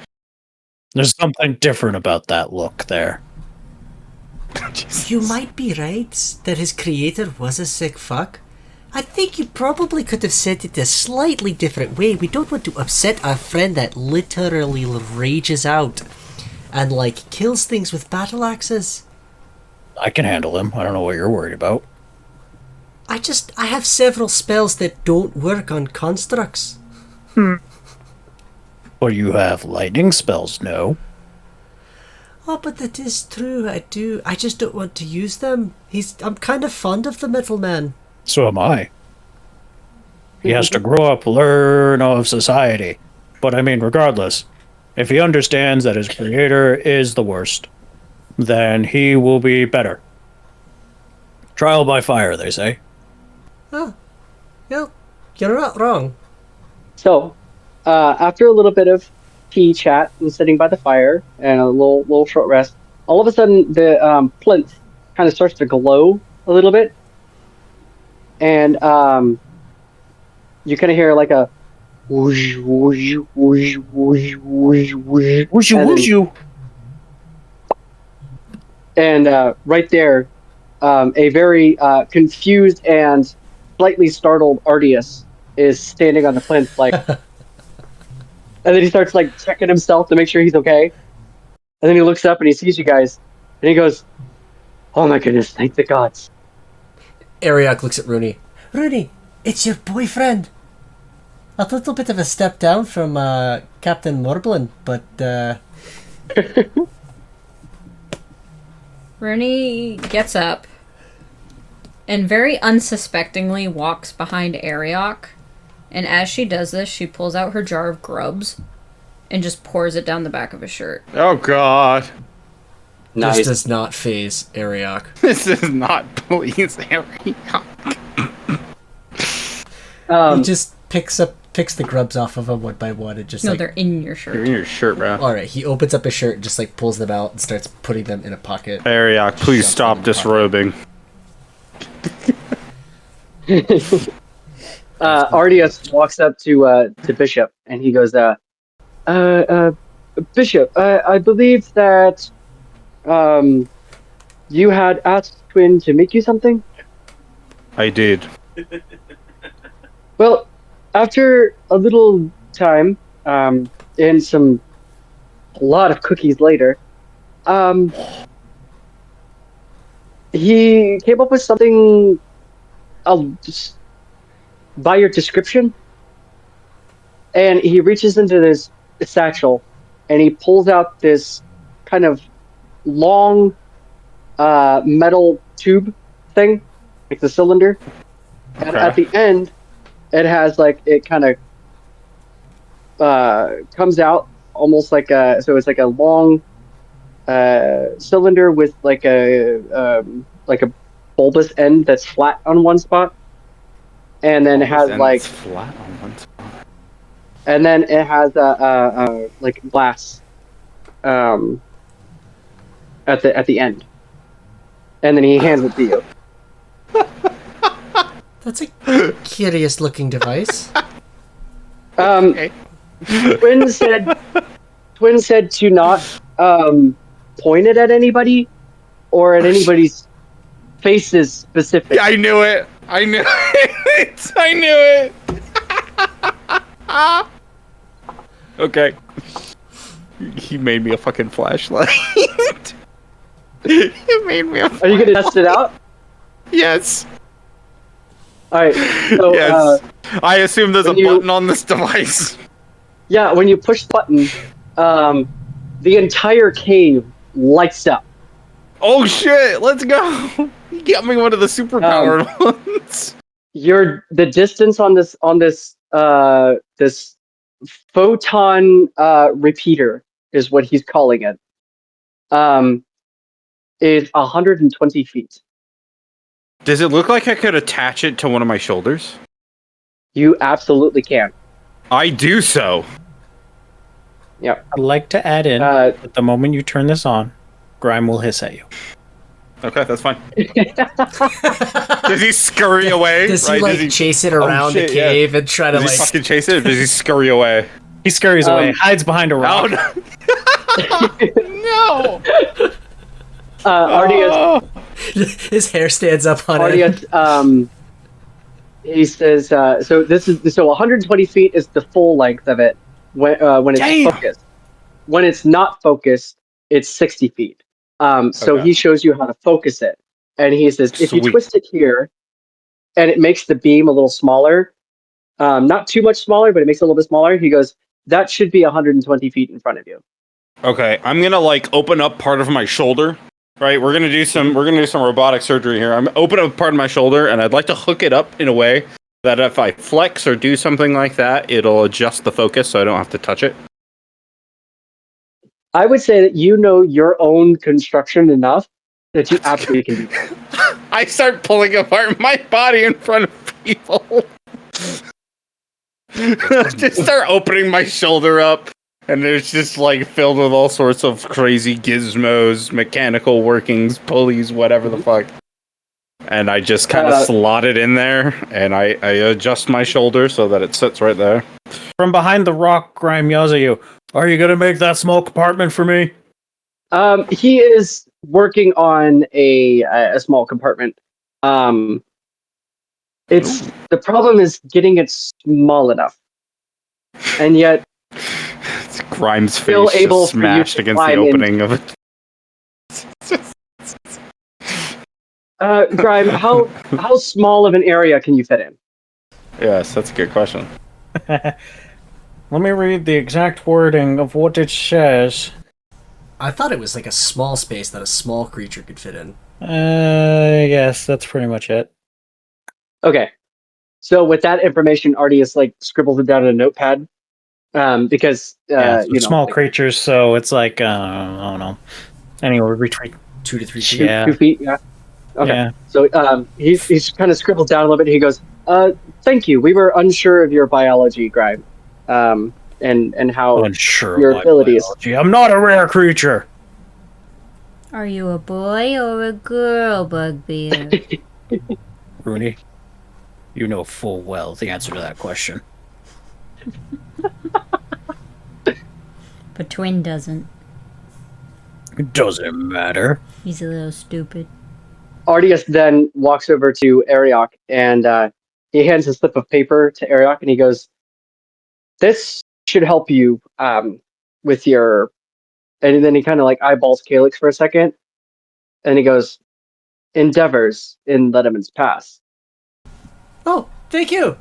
There's something different about that look there. You might be right that his creator was a sick fuck. I think you probably could have said it a slightly different way. We don't want to upset our friend that literally rages out and, like, kills things with battle axes. I can handle him. I don't know what you're worried about. I have several spells that don't work on constructs. But you have lightning spells, no? Oh, but that is true, I do. I just don't want to use them. I'm kind of fond of the middleman. So am I. He has to grow up, learn of society. But I mean, regardless, if he understands that his creator is the worst, then he will be better. Trial by fire, they say. Oh, well, you're not wrong. So, after a little bit of tea chat and sitting by the fire and a little short rest, all of a sudden the plinth kind of starts to glow a little bit, and you kind of hear like a whoosh whoosh whoosh whoosh whoosh whoosh Wooshu. and right there, a very confused and slightly startled Ardius is standing on the plinth, like, and then he starts like checking himself to make sure he's okay, and then he looks up and he sees you guys, and he goes, "Oh my goodness, thank the gods!" Ariok looks at Rooney. Rooney, it's your boyfriend. A little bit of a step down from Captain Morblin, but Rooney gets up and very unsuspectingly walks behind Ariok. And as she does this, she pulls out her jar of grubs and just pours it down the back of his shirt. Oh God. Nice. this does not phase Ariok. This is not please Harry. He just picks the grubs off of him one by one and just No, like... they're in your You're shirt. in your shirt, bro. Alright, he opens up his shirt and just like pulls them out and starts putting them in a pocket. Ariok, please Shoves stop them in the disrobing. Ardius walks up to Bishop and he goes, Bishop, I believe that you had asked Twyn to make you something. I did. Well, after a little time, and a lot of cookies later, he came up with something. I'll just by your description, and he reaches into this satchel, and he pulls out this kind of long metal tube thing, like the cylinder, and at the end, it has like it kind of comes out almost like it's like a long cylinder with like a bulbous end that's flat on one spot, and then it has like flat on one spot. and then it has like glass at the end, and then he hands it to you. That's a curious looking device. Twyn said to not point it at anybody or at anybody's faces specifically. I knew it. I knew it. I knew it. Okay. He made me a fucking flashlight. He made me a Are you gonna test it out? Yes. Alright, so Yes. I assume there's a you- button on this device. yeah, when you push the button, the entire cave lights up. Oh shit, let's go. You got me one of the superpowered ones. The distance on this this photon repeater is what he's calling it. Is 120 feet. Does it look like I could attach it to one of my shoulders? You absolutely can. I do so. Yep. I'd like to add in that the moment you turn this on, Grime will hiss at you. Okay, that's fine. Does he scurry away? Does he like chase it around shit, the cave and try to Does like? he fucking chase it, or does he scurry away? He scurries away, hides behind a rock. Oh, no! Ardius, His hair stands up on it. Ardius, he says, so 120 feet is the full length of it when it's Damn. focused. When it's not focused, it's 60 feet. So Okay. he shows you how to focus it, and he says if you Sweet. twist it here, and it makes the beam a little smaller, not too much smaller, but it makes it a little bit smaller. He goes, that should be 120 feet in front of you. Okay, I'm gonna like open up part of my shoulder. Right, we're gonna do some robotic surgery here. I'm open up part of my shoulder, and I'd like to hook it up in a way that if I flex or do something like that, it'll adjust the focus, so I don't have to touch it. I would say that you know your own construction enough that you absolutely can do that. I start pulling apart my body in front of people. Just start opening my shoulder up, and it's just like filled with all sorts of crazy gizmos, mechanical workings, pulleys, whatever the fuck. And I just kind of slot it in there, and I adjust my shoulder so that it sits right there. From behind the rock, Grime yells at you, "Are you gonna make that small compartment for me?" He is working on a small compartment. It's the problem is getting it small enough, and yet It's Grime's Still face able just for you smashed to against the climb opening of it. Grime, how small of an area can you fit in? Yes, that's a good question. Let me read the exact wording of what it says. I thought it was like a small space that a small creature could fit in. Yes, that's pretty much it. Okay, so with that information, Ardius like scribbles it down in a notepad, because Yeah, you know, small like, creatures, so it's like, I don't know. Anyway, retreat. 2 to 3 feet. Yeah. 2 feet. Yeah. Okay. Yeah. So he's kind of scribbled down a little bit. He goes, "Thank you. We were unsure of your biology, Grime, and how Unsure your of my abilities." biology. I'm not a rare creature. Are you a boy or a girl, Bugbear? Rooney, you know full well the answer to that question. But Twyn doesn't. It doesn't matter. He's a little stupid. Artius then walks over to Ariok and he hands a slip of paper to Ariok and he goes, "This should help you with your." And then he kind of like eyeballs Calyx for a second, and he goes, "Endeavors in Letterman's Pass." Oh, thank you.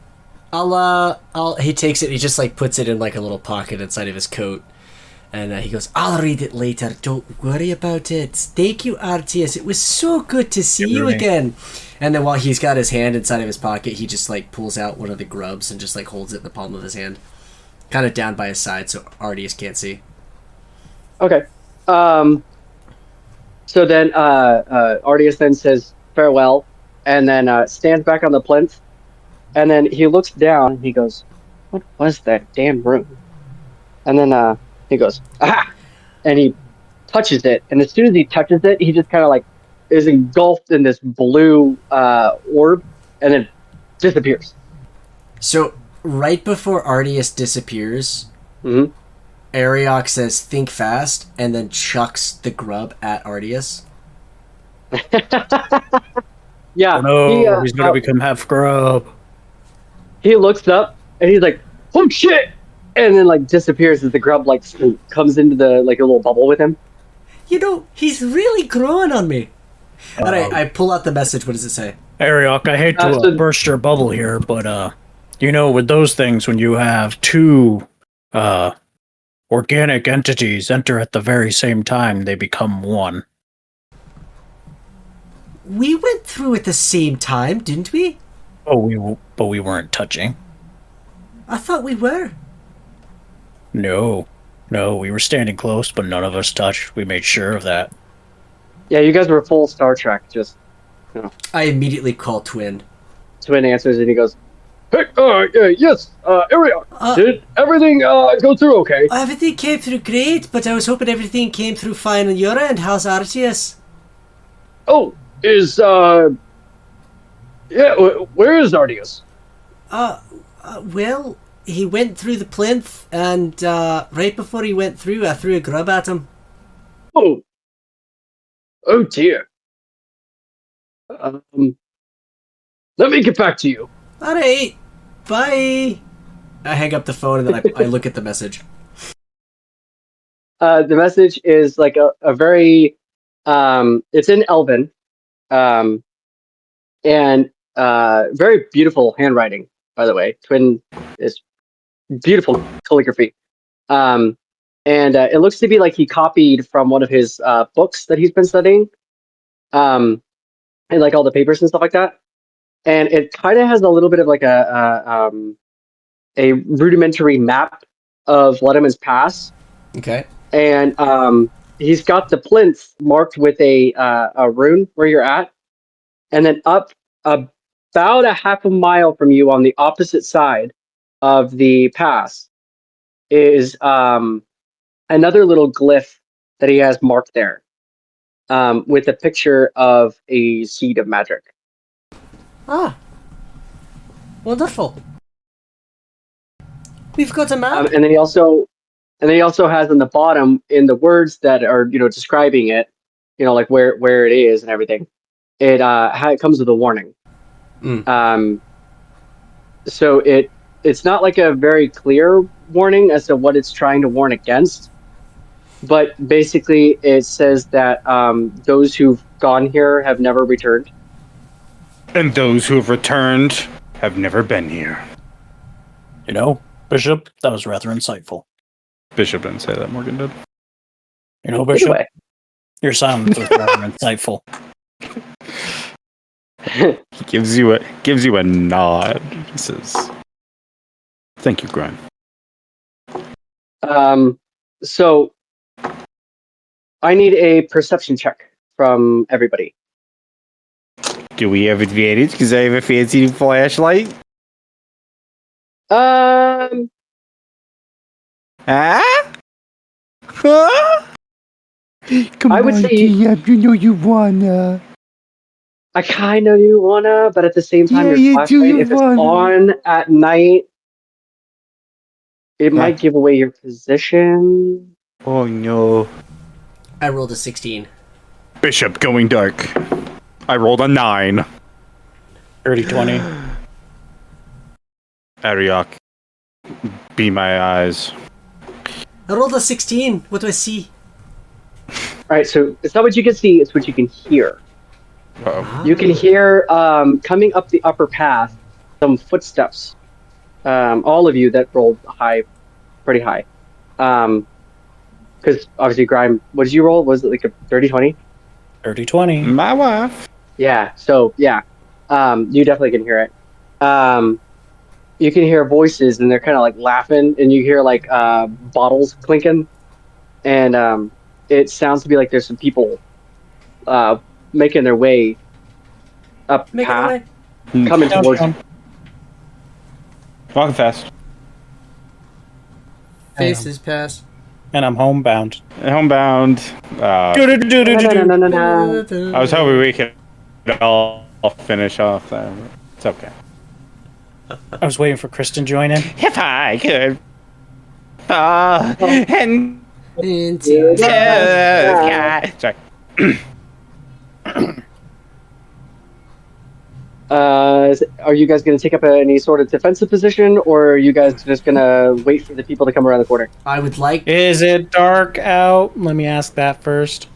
He takes it. He just like puts it in like a little pocket inside of his coat, and he goes, "I'll read it later. Don't worry about it. Thank you, Artius. It was so good to see you again." And then while he's got his hand inside of his pocket, he just like pulls out one of the grubs and just like holds it in the palm of his hand, kind of down by his side, so Artius can't see. Okay. So then Artius then says farewell, and then stands back on the plinth, and then he looks down and he goes, "What was that damn room?" And then he goes, "Aha!" And he touches it, and as soon as he touches it, he just kind of like is engulfed in this blue orb, and then disappears. So right before Artius disappears, Mm-hmm. Ariok says, "Think fast," and then chucks the grub at Artius. Yeah. Oh, no, he's gonna become half grub. He looks up and he's like, "Oh shit!" And then like disappears as the grub like comes into the like a little bubble with him. You know, he's really growing on me. All right, I pull out the message. What does it say? Ariok, I hate to burst your bubble here, but you know, with those things, when you have two organic entities enter at the very same time, they become one. We went through at the same time, didn't we? Oh, but we weren't touching. I thought we were. No, we were standing close, but none of us touched. We made sure of that. Yeah, you guys were full Star Trek. Just, you know. I immediately call Twyn. Twyn answers and he goes, "Hey, yes, Ariok, Uh, did everything go through okay?" Everything came through great, but I was hoping everything came through fine on your end. How's Artius? Oh, is where is Artius? Well, he went through the plinth, and right before he went through, I threw a grub at him. Oh dear. Let me get back to you. All right, bye. I hang up the phone and then I look at the message. The message is like a very, it's in Elven, and very beautiful handwriting, by the way. Twyn is beautiful calligraphy. And it looks to be like he copied from one of his books that he's been studying, and like all the papers and stuff like that. And it kind of has a little bit of like a rudimentary map of Letterman's Pass. Okay. And he's got the plinth marked with a rune where you're at, and then up about a half a mile from you on the opposite side of the pass is another little glyph that he has marked there, with a picture of a seed of magic. Ah, wonderful. We've got a map. And then he also has on the bottom, in the words that are describing it, like where it is and everything. It comes with a warning. So it's not like a very clear warning as to what it's trying to warn against, but basically it says that those who've gone here have never returned. And those who have returned have never been here. You know, Bishop, that was rather insightful. Bishop didn't say that, Morgan did. You know, Bishop, Anyway. your silence was rather insightful. He gives you a nod. He says, "Thank you, Grime." So I need a perception check from everybody. Do we have advantage because I have a fancy flashlight? Huh? Huh? Come I would on, say DM, you know you wanna. I kind of do wanna, but at the same time, Yeah, your you flashlight, do, you if it's wanna. on at night, it might give away your position. Oh no. I rolled a 16. Bishop going dark. I rolled a 9. 30-20. Ariok, be my eyes. I rolled a 16. What do I see? All right, so it's not what you can see; it's what you can hear. Uh-oh. You can hear coming up the upper path some footsteps. All of you that rolled high, pretty high. Because obviously, Grime, what did you roll? Was it like a 30-20? 30-20. My wife. Yeah, so yeah. You definitely can hear it. You can hear voices, and they're kind of like laughing, and you hear like bottles clinking, and it sounds to be like there's some people making their way up the Making path, away. coming towards you. Walking fast. Faces pass. And I'm homebound. Homebound. Do-do-do-do-do-do. I was hoping we could all finish off there. It's okay. I was waiting for Kristen to join in. If I could. And. Into Sorry. Are you guys going to take up any sort of defensive position, or are you guys just going to wait for the people to come around the corner? I would like. Is it dark out? Let me ask that first.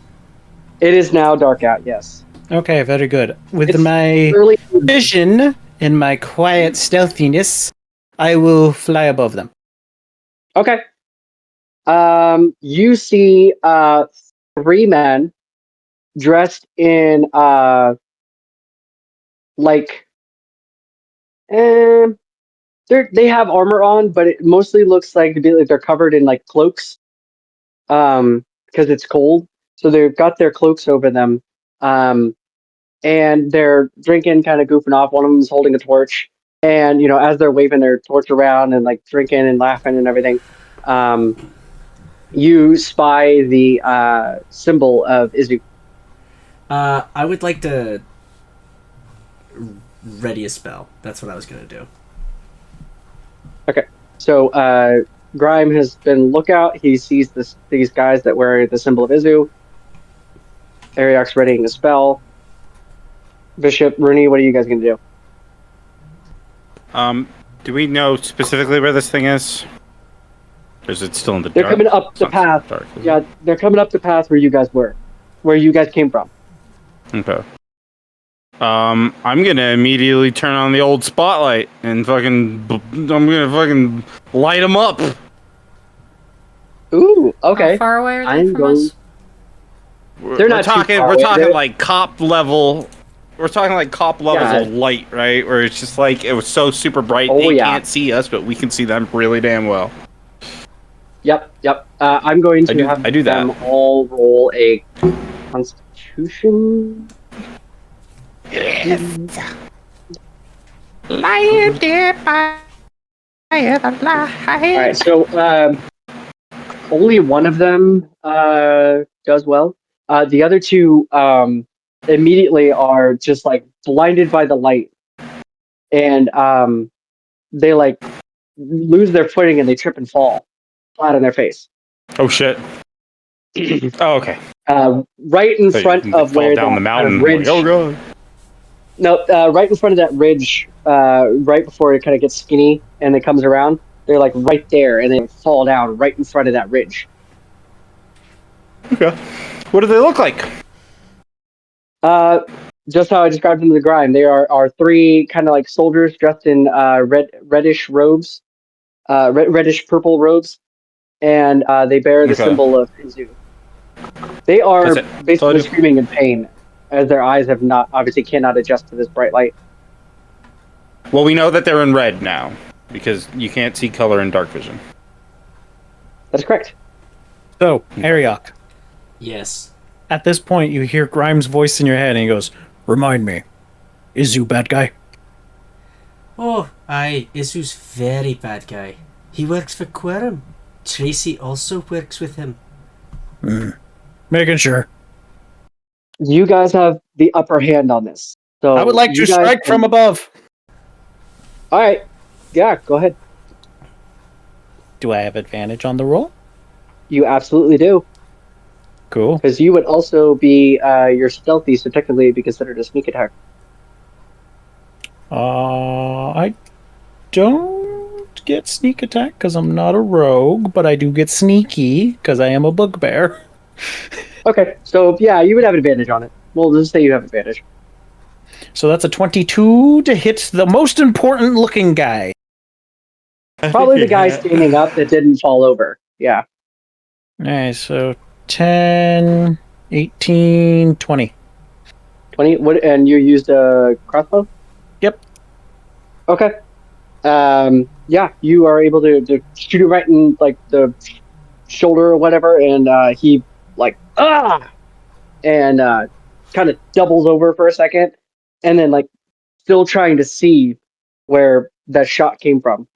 It is now dark out, yes. Okay, very good. With It's my early. vision and my quiet stealthiness, I will fly above them. Okay. You see 3 men dressed in like they have armor on, but it mostly looks like they're covered in like cloaks because it's cold. So they've got their cloaks over them, and they're drinking, kind of goofing off. One of them is holding a torch, and as they're waving their torch around and like drinking and laughing and everything, you spy the symbol of IZU. I would like to ready a spell. That's what I was gonna do. Okay, so Grime has been lookout. He sees these guys that wear the symbol of IZU. Ariok's readying a spell. Bishop, Rooney, what are you guys going to do? Do we know specifically where this thing is? Or is it still in the They're dark? coming up the It's not path. dark, is it? Yeah, they're coming up the path where you guys were, where you guys came from. Okay. I'm gonna immediately turn on the old spotlight and I'm gonna fucking light them up. Ooh, okay. How far away are they I'm from going. us? They're not too talking. far We're away. talking They're- like cop level. We're talking like cop levels Yeah. of light, right? Where it's just like it was so super bright Oh, they yeah. can't see us, but we can see them really damn well. Yep. I'm going to have I do that. them all roll a Constitution. All right, so only one of them does well. The other two immediately are just like blinded by the light, and they like lose their footing and they trip and fall flat on their face. Oh shit. Oh, okay. Right in So you front can of fall where down that the kind of mountain. ridge. Like, oh god. No, right in front of that ridge, right before it kind of gets skinny and it comes around. They're like right there, and they fall down right in front of that ridge. Okay. What do they look like? Just how I described them to the Grime. They are 3 kind of like soldiers dressed in reddish robes, reddish purple robes, and they bear the Okay. symbol of IZU. They are That's it. basically So screaming in pain, as their eyes have not obviously cannot adjust to this bright light. Well, we know that they're in red now because you can't see color in dark vision. That's correct. So, Ariok, Yes. at this point, you hear Grimes' voice in your head, and he goes, "Remind me, is you bad guy?" Oh, aye. Isu's very bad guy. He works for Quorum. Traci also works with him. Making sure. You guys have the upper hand on this. So I would like you to guys strike can- from above. All right. Yeah, go ahead. Do I have advantage on the roll? You absolutely do. Cool. Because you would also be you're stealthy, so technically it'd be considered a sneak attack. I don't get sneak attack because I'm not a rogue, but I do get sneaky because I am a bugbear. Okay, so yeah, you would have advantage on it. We'll just say you have advantage. So that's a 22 to hit the most important looking guy. Probably the guy standing up that didn't fall over. Yeah. Nice. So 10, 18, 20. 20. What? And you used a crossbow? Yep. Okay. Yeah, you are able to shoot him right in like the shoulder or whatever, and he like and kind of doubles over for a second, and then like still trying to see where that shot came from.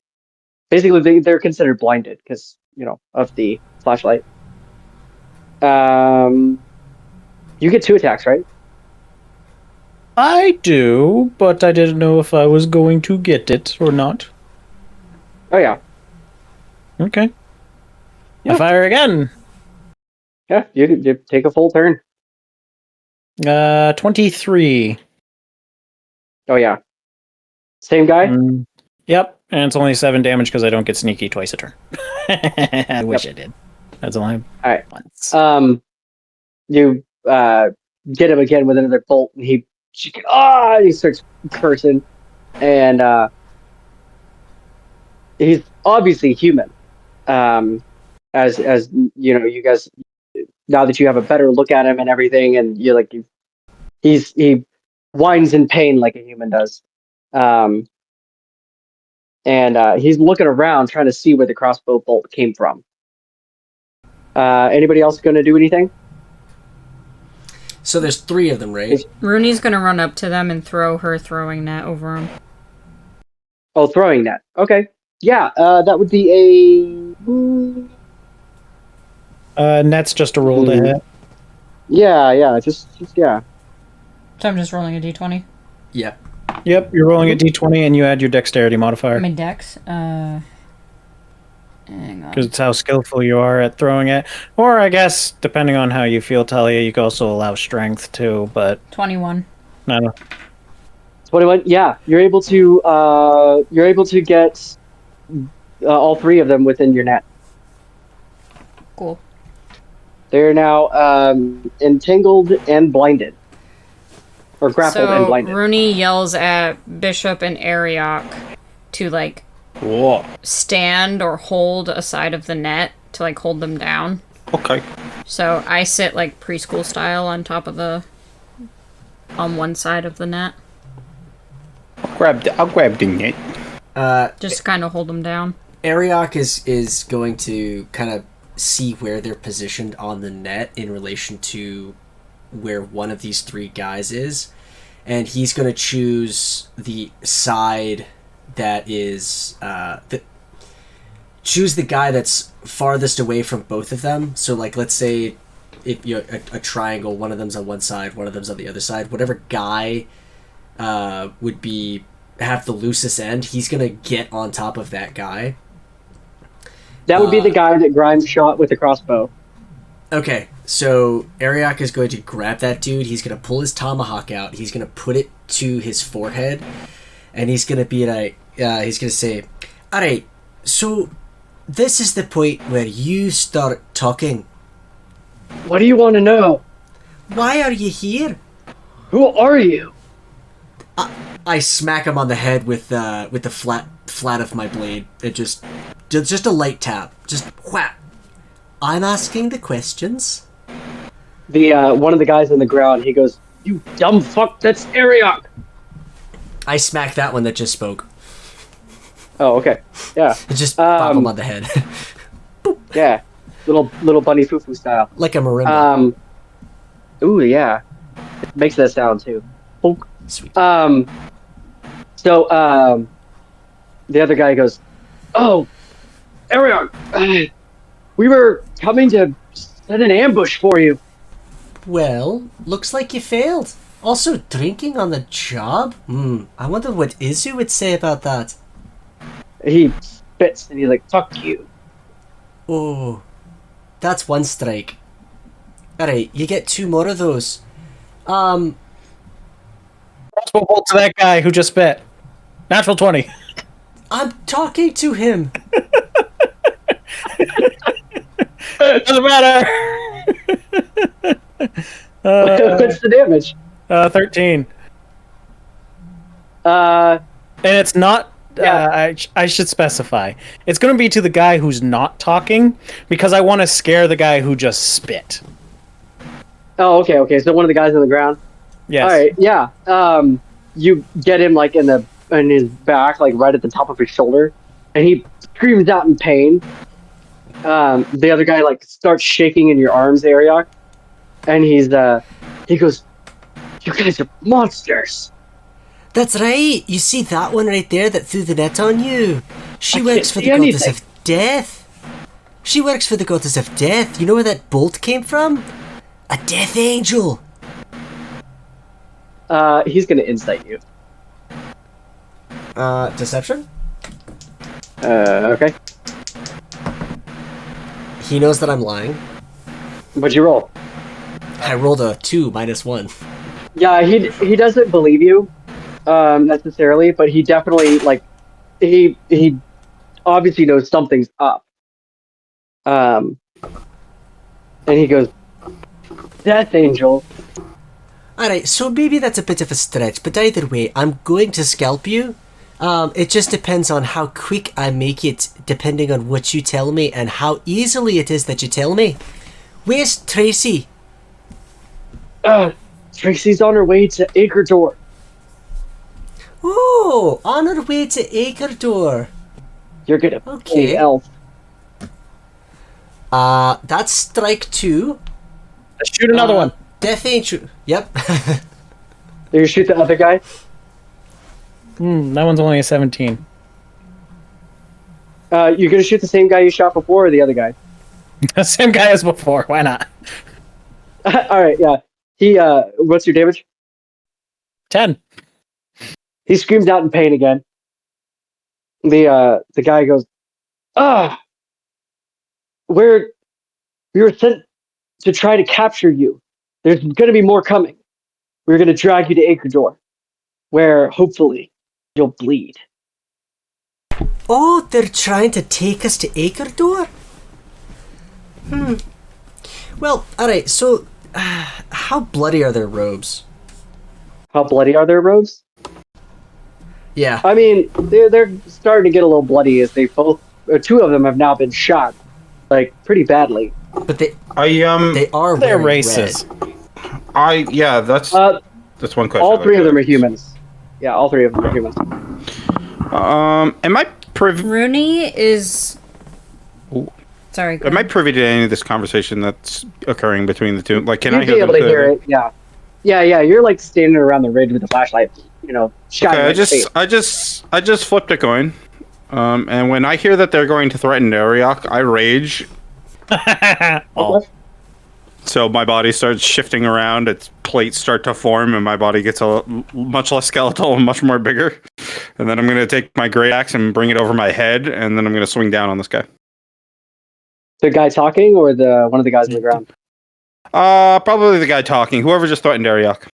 Basically, they're considered blinded because of the flashlight. You get 2 attacks, right? I do, but I didn't know if I was going to get it or not. Oh yeah, Okay. Yeah. I fire again. yeah. You take a full turn. 23. Oh yeah, same guy. Mm, yep, and it's only 7 damage because I don't get sneaky twice a turn. I wish I did. That's only All right. once. You get him again with another bolt, and he starts cursing, and he's obviously human. As you guys, now that you have a better look at him and everything, and he whines in pain like a human does, and he's looking around trying to see where the crossbow bolt came from. Anybody else going to do anything? So there's 3 of them, right? Rooney's gonna run up to them and throw her throwing net over them. Oh, throwing net. Okay. Yeah, that would be Net's just a roll to hit. yeah, just yeah. So I'm just rolling a d20. Yeah. Yep, you're rolling a d20 and you add your dexterity modifier. My dex. Hang on. Because it's how skillful you are at throwing it. Or I guess, depending on how you feel, Talia, you can also allow strength too, but 21. no. 21. Yeah, you're able to get all 3 of them within your net. Cool. They're now entangled and blinded, or grappled and blinded. Rooney yells at Bishop and Ariok to like Whoa. stand or hold a side of the net to like hold them down. Okay. So I sit like preschool style on top of on one side of the net. I'll grab the net. Just to kind of hold them down. Ariok is going to kind of see where they're positioned on the net in relation to where one of these 3 guys is, and he's going to choose the side that is choose the guy that's farthest away from both of them. So like, let's say if you're a triangle, one of them's on one side, one of them's on the other side, whatever guy would have the loosest end, he's gonna get on top of that guy. That would be the guy that Grimes shot with the crossbow. Okay, so Ariok is going to grab that dude, he's going to pull his tomahawk out, he's going to put it to his forehead, and he's going to be like, he's going to say, alright, so this is the point where you start talking. What do you want to know? Why are you here? Who are you? I smack him on the head with the flat of my blade. It just a light tap. Just whap. I'm asking the questions. The one of the guys on the ground, he goes, "You dumb fuck, that's Ariok." I smack that one that just spoke. Oh, okay. Yeah. Just pop him on the head. Yeah. Little bunny foo-foo style. Like a marimba. Ooh, yeah. It makes that sound too. Bonk. Sweet. So, the other guy goes, "Oh, Ariok, we were coming to set an ambush for you." Well, looks like you failed. Also, drinking on the job? I wonder what Izu would say about that. He spits and he's like, "Fuck you." Oh. That's one strike. Alright, you get 2 more of those. Crossbow bolt to that guy who just spit. Natural 20. I'm talking to him. Doesn't matter. What's the damage? 13. And it's not. Yeah. I should specify. It's going to be to the guy who's not talking because I want to scare the guy who just spit. Oh, okay. So one of the guys on the ground. Yes. All right. Yeah. You get him like in his back, like right at the top of his shoulder, and he screams out in pain. The other guy like starts shaking in your arms, Ariok, and he goes, "You guys are monsters." That's right. You see that one right there that threw the net on you? She I works can't for the see goddess anything. of death. She works for the goddess of death. You know where that bolt came from? A death angel. He's gonna insight you. Deception? Okay. He knows that I'm lying. What'd you roll? I rolled a 2 minus 1. Yeah, he doesn't believe you, necessarily, but he definitely like he obviously knows something's up. And he goes, "Death Angel." Alright, so maybe that's a bit of a stretch, but either way, I'm going to scalp you. It just depends on how quick I make it, depending on what you tell me and how easily it is that you tell me. Where's Traci? Tracy's on her way to Acredor. Oh, on her way to Acredor. You're gonna Okay. play elf. That's strike 2. Let's shoot another one. Death Angel. Yep. You shoot the other guy. That one's only a 17. You're gonna shoot the same guy you shot before, or the other guy? Same guy as before. Why not? All right, yeah. He. What's your damage? 10. He screams out in pain again. The guy goes, we were sent to try to capture you. There's gonna be more coming. We're gonna drag you to Acredor, where hopefully you'll bleed." Oh, they're trying to take us to Acredor? Well, alright, so how bloody are their robes? How bloody are their robes? Yeah. I mean, they're starting to get a little bloody as they both, or 2 of them have now been shot, like pretty badly. But they I are They're wearing racist. red. yeah, that's one question. All 3 of them are humans. Yeah, all 3 of them are humans. Am I privy? Rooney is. Sorry. Go Am I ahead. privy to any of this conversation that's occurring between the two? Like, can I You'd hear be able them to hear it. Yeah. You're like standing around the ridge with a flashlight, shining. Okay, at your face. I just flipped a coin, and when I hear that they're going to threaten Ariok, I rage. Oh. So my body starts shifting around. Its plates start to form, and my body gets much less skeletal and much more bigger. And then I'm gonna take my great axe and bring it over my head, and then I'm gonna swing down on this guy. The guy talking, or one of the guys on the ground? Probably the guy talking. Whoever just threatened Ariok.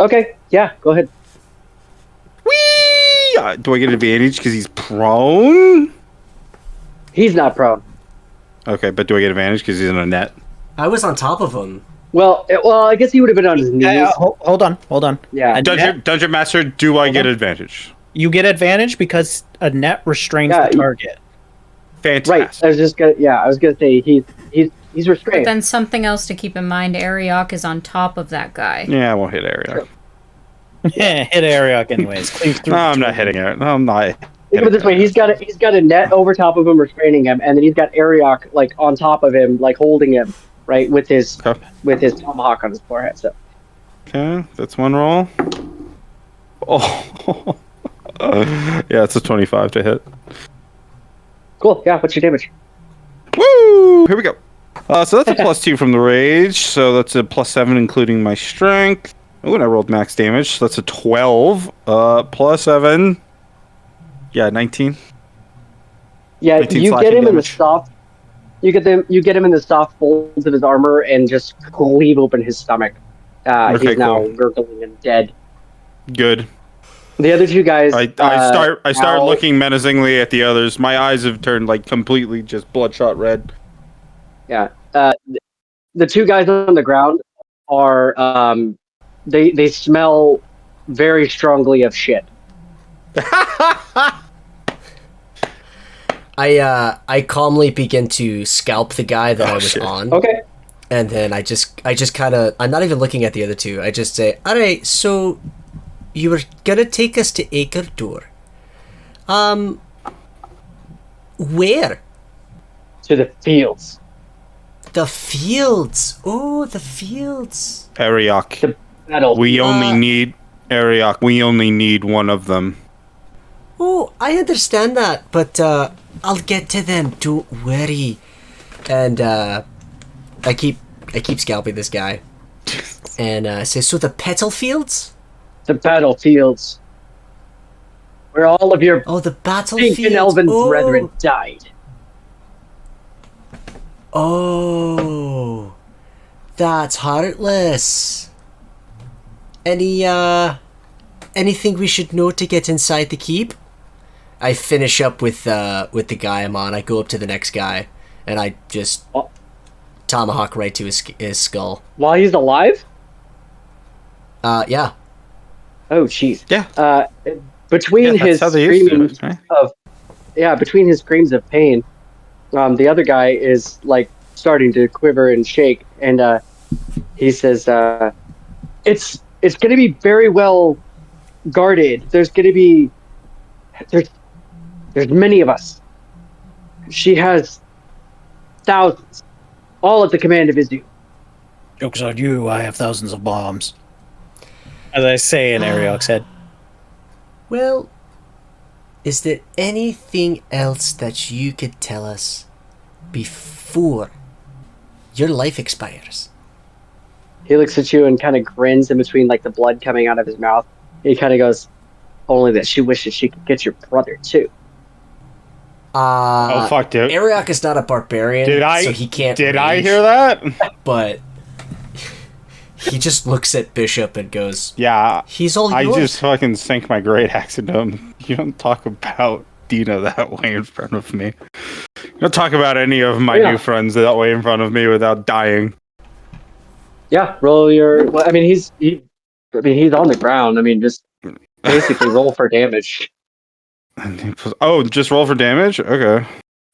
Okay, yeah, go ahead. Whee! Do I get advantage because he's prone? He's not prone. Okay, but do I get advantage because he's in a net? I was on top of him. Well, I guess he would have been on his knees. Hold on. Yeah. A net- Dungeon Master, do I get advantage? You get advantage because a net restrains the target. Fantastic. Right. I was gonna say he's But restrained. then something else to keep in mind: Ariok is on top of that guy. Yeah, I won't hit Ariok. Yeah, hit Ariok anyways. Cleave through No, the I'm two not of hitting them. it. No, I'm not. Think of it this way: he's got a net over top of him, restraining him, and then he's got Ariok like on top of him, like holding him, right, with his tomahawk on his forehead. So Okay, that's one roll. Oh, yeah, it's a 25 to hit. cool. Yeah. What's your damage? Woo! Here we go. So that's a +2 from the rage. So that's a +7, including my strength. Oh, and I rolled max damage. So that's a 12. +7. Yeah, 19. Yeah, 19 you get slashing him in the damage. soft. You get him in the soft folds of his armor and just cleave open his stomach. Okay, He's now cool. gurgling and dead. Good. The other two guys. I start looking menacingly at the others. My eyes have turned like completely just bloodshot red. Yeah. The two guys on the ground are they smell very strongly of shit. I calmly begin to scalp the guy that I was on. Okay. And then I just kind of, I'm not even looking at the other two. I just say, all right, so you were gonna take us to Acre where? To the fields. The fields. Oh, the fields. Ariok. Battle. We only need one of them. Oh, I understand that, but I'll get to them. Don't worry. And I keep scalping this guy, and say, so the petal fields. The battlefields. Where all of your Oh, the pink battlefield. and elven brethren died. Oh, that's heartless. Anything we should know to get inside the keep? I finish up with the guy I'm on. I go up to the next guy, and I just tomahawk right to his skull. While he's alive? Yeah. Oh, jeez. Yeah. Between his screams between his screams of pain, the other guy is like starting to quiver and shake, and he says, "It's going to be very well guarded. There's many of us. She has thousands, all at the command of IZU." Joke's on you, I have thousands of bombs. As I say in Ariok's head. Well, is there anything else that you could tell us before your life expires? He looks at you and kind of grins in between like the blood coming out of his mouth. He kind of goes, "Only that she wishes she could get your brother too." Oh fuck, dude! Ariok is not a barbarian, so he can't. Did I rage, hear that? But he just looks at Bishop and goes, Yeah, he's all I yours. just fucking sank my great axe into him. You don't talk about Dina that way in front of me. You don't talk about any of my new friends that way in front of me without dying. Yeah, roll your. Well, I mean, he's on the ground. I mean, just basically roll for damage. Oh, just roll for damage? Okay.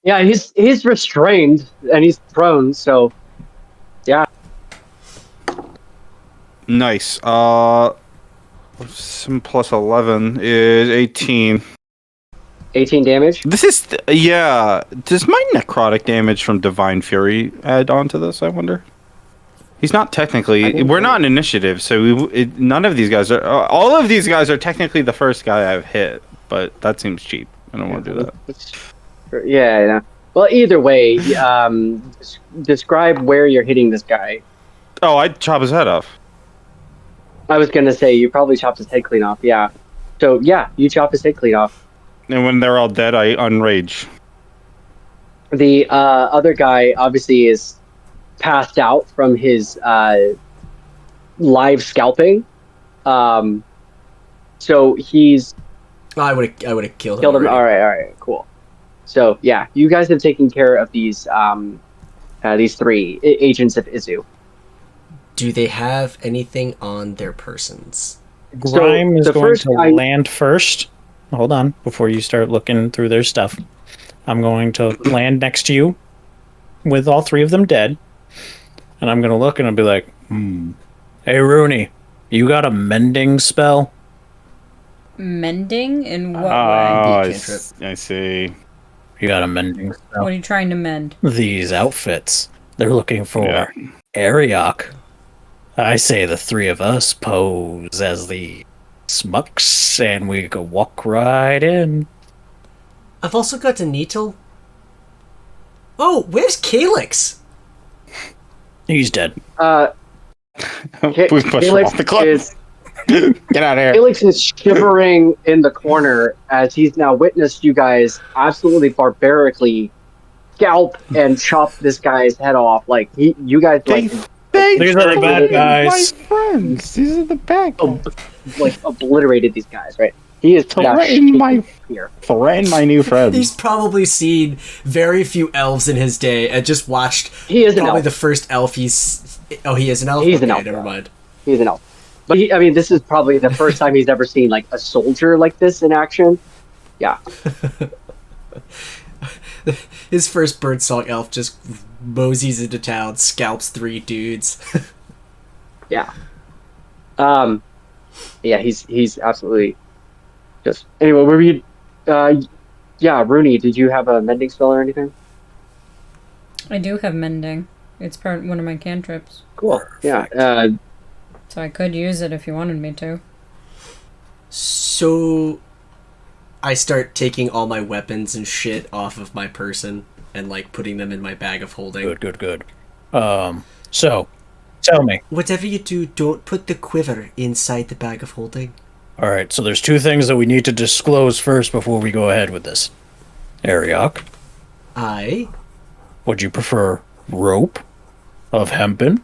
Yeah, he's restrained and he's prone. So, yeah. Nice. Some plus 11 is 18. 18 damage? This is... Does my necrotic damage from Divine Fury add on to this, I wonder? He's not technically... We're not an initiative, so none of these guys are... all of these guys are technically the first guy I've hit, but that seems cheap. I don't want to do that. Yeah. Well, either way, describe where you're hitting this guy. Oh, I'd chop his head off. I was going to say, you probably chopped his head clean off, yeah. So, yeah, you chop his head clean off. And when they're all dead, I unrage. The other guy obviously is passed out from his live scalping. So he's... I would have killed him. Killed him. All right, cool. So, yeah, you guys have taken care of these three agents of IZU. Do they have anything on their persons? Grime is going to land first. Hold on, before you start looking through their stuff. I'm going to land next to you with all three of them dead. And I'm going to look and I'll be like, Hey, Rooney, you got a mending spell? Mending? In what way? I see. You got a mending spell? What are you trying to mend? These outfits. They're looking for Ariok. I say the three of us pose as the smucks and we go walk right in. I've also got a needle. Oh, where's Calyx? He's dead. Please push him off the cliff. Get out of here. Felix is shivering in the corner as he's now witnessed you guys absolutely barbarically scalp and chop this guy's head off. Like you guys like These are the bad guys. My friends. These are the bad guys. like obliterated these guys, right? He is Threaten my here. Threaten my new friends. He's probably seen very few elves in his day and just watched He is an probably elf. the first elf he's... Oh, he is an elf? He's an Okay, elf, never yeah. mind. He's an elf. But I mean, this is probably the first time he's ever seen like a soldier like this in action. Yeah. His first birdsong elf just moseys into town, scalps 3 dudes. Yeah. Yeah, he's absolutely just anyway, were you yeah, Rooney, did you have a mending spell or anything? I do have mending. It's one of my cantrips. Cool. Yeah. So I could use it if you wanted me to. So I start taking all my weapons and shit off of my person and like putting them in my bag of holding. Good. So, tell me. Whatever you do, don't put the quiver inside the bag of holding. All right, so there's 2 things that we need to disclose first before we go ahead with this. Ariok, Aye. would you prefer rope of hempen,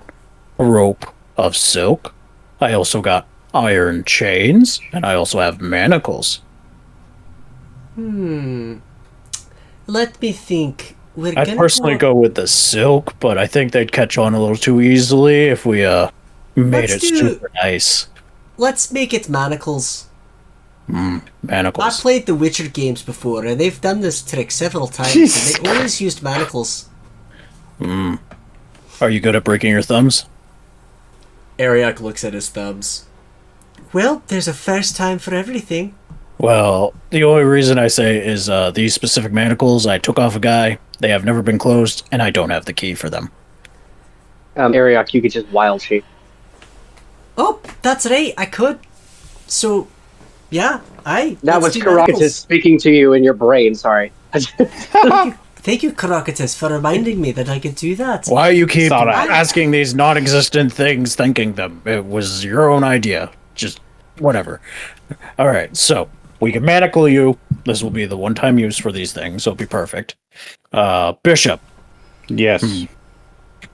rope of silk? I also got iron chains, and I also have manacles. Let me think. I'd personally go with the silk, but I think they'd catch on a little too easily if we made Let's it do- super nice. Let's make it manacles. I Manacles. played the Witcher games before, and they've done this trick several times, and they always used manacles. Are you good at breaking your thumbs? Ariok looks at his thumbs. Well, there's a first time for everything. Well, the only reason I say is these specific manacles I took off a guy. They have never been closed, and I don't have the key for them. Ariok, you could just wild shape. Oh, that's right, I could. So, yeah, That let's was do Caractacus manacles. speaking to you in your brain, sorry. Thank you, Caractacus, for reminding me that I could do that. Why you keep Saw that. asking these non-existent things, thinking them? It was your own idea. Just whatever. All right, so we can manacle you. This will be the one-time use for these things. So it'll be perfect. Bishop, Yes.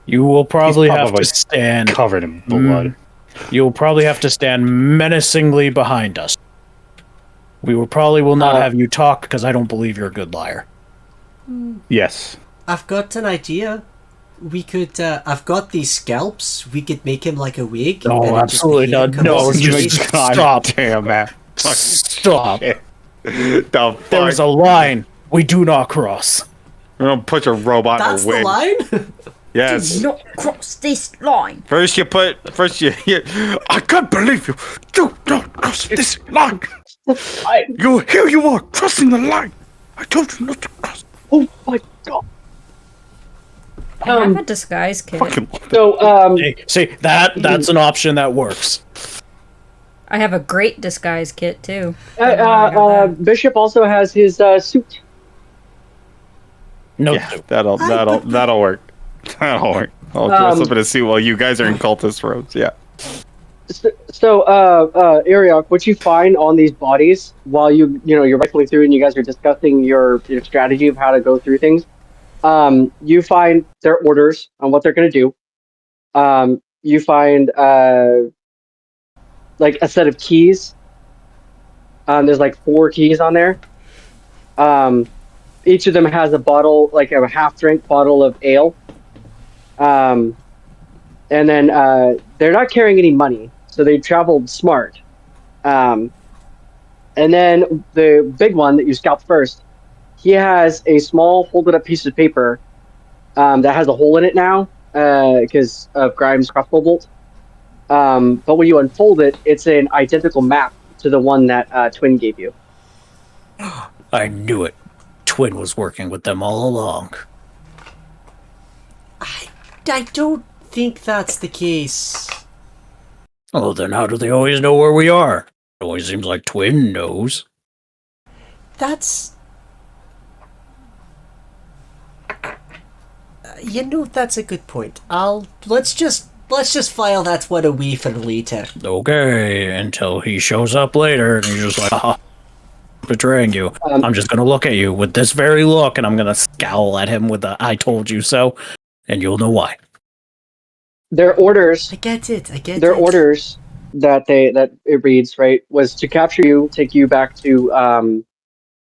you will probably have probably to stand. Covered in blood. You'll probably have to stand menacingly behind us. We will not have you talk because I don't believe you're a good liar. Yes. I've got an idea. We could, I've got these scalps. We could make him like a wig. No, and it just absolutely be not. him No, comes you straight- just- God Stop. damn, man. Stop. The fuck? There is a line we do not cross. I'm gonna put your robot That's in a the wig. line? Yes. Not cross this line. First you. I can't believe you. Do not cross this line. Here you are crossing the line. I told you not to cross. Oh my god. I have a disguise kit. Fucking. So, Hey, see, that's an option that works. I have a great disguise kit too. Bishop also has his suit. No, Yeah, that'll work. That'll work. I'll dress up in a suit while you guys are in cultist robes. Yeah. So, Ariok, what you find on these bodies while you're rifling through and you guys are discussing your strategy of how to go through things, you find their orders on what they're going to do. You find like a set of keys. There's like 4 keys on there. Each of them has a bottle, like a half-drink bottle of ale. And then they're not carrying any money, so they traveled smart. And then the big one that you scalped first, he has a small folded-up piece of paper that has a hole in it now because of Grimes' crossbow bolt. But when you unfold it, it's an identical map to the one that Twyn gave you. I knew it. Twyn was working with them all along. I don't think that's the case. Oh, then how do they always know where we are? It always seems like Twyn knows. That's... that's a good point. Let's just file that one away for later. Okay, until he shows up later and he's just like, haha. betraying you. I'm just gonna look at you with this very look, and I'm gonna scowl at him with the "I told you so," and you'll know why. Their orders, I get it. their orders that it reads, right, was to capture you, take you back to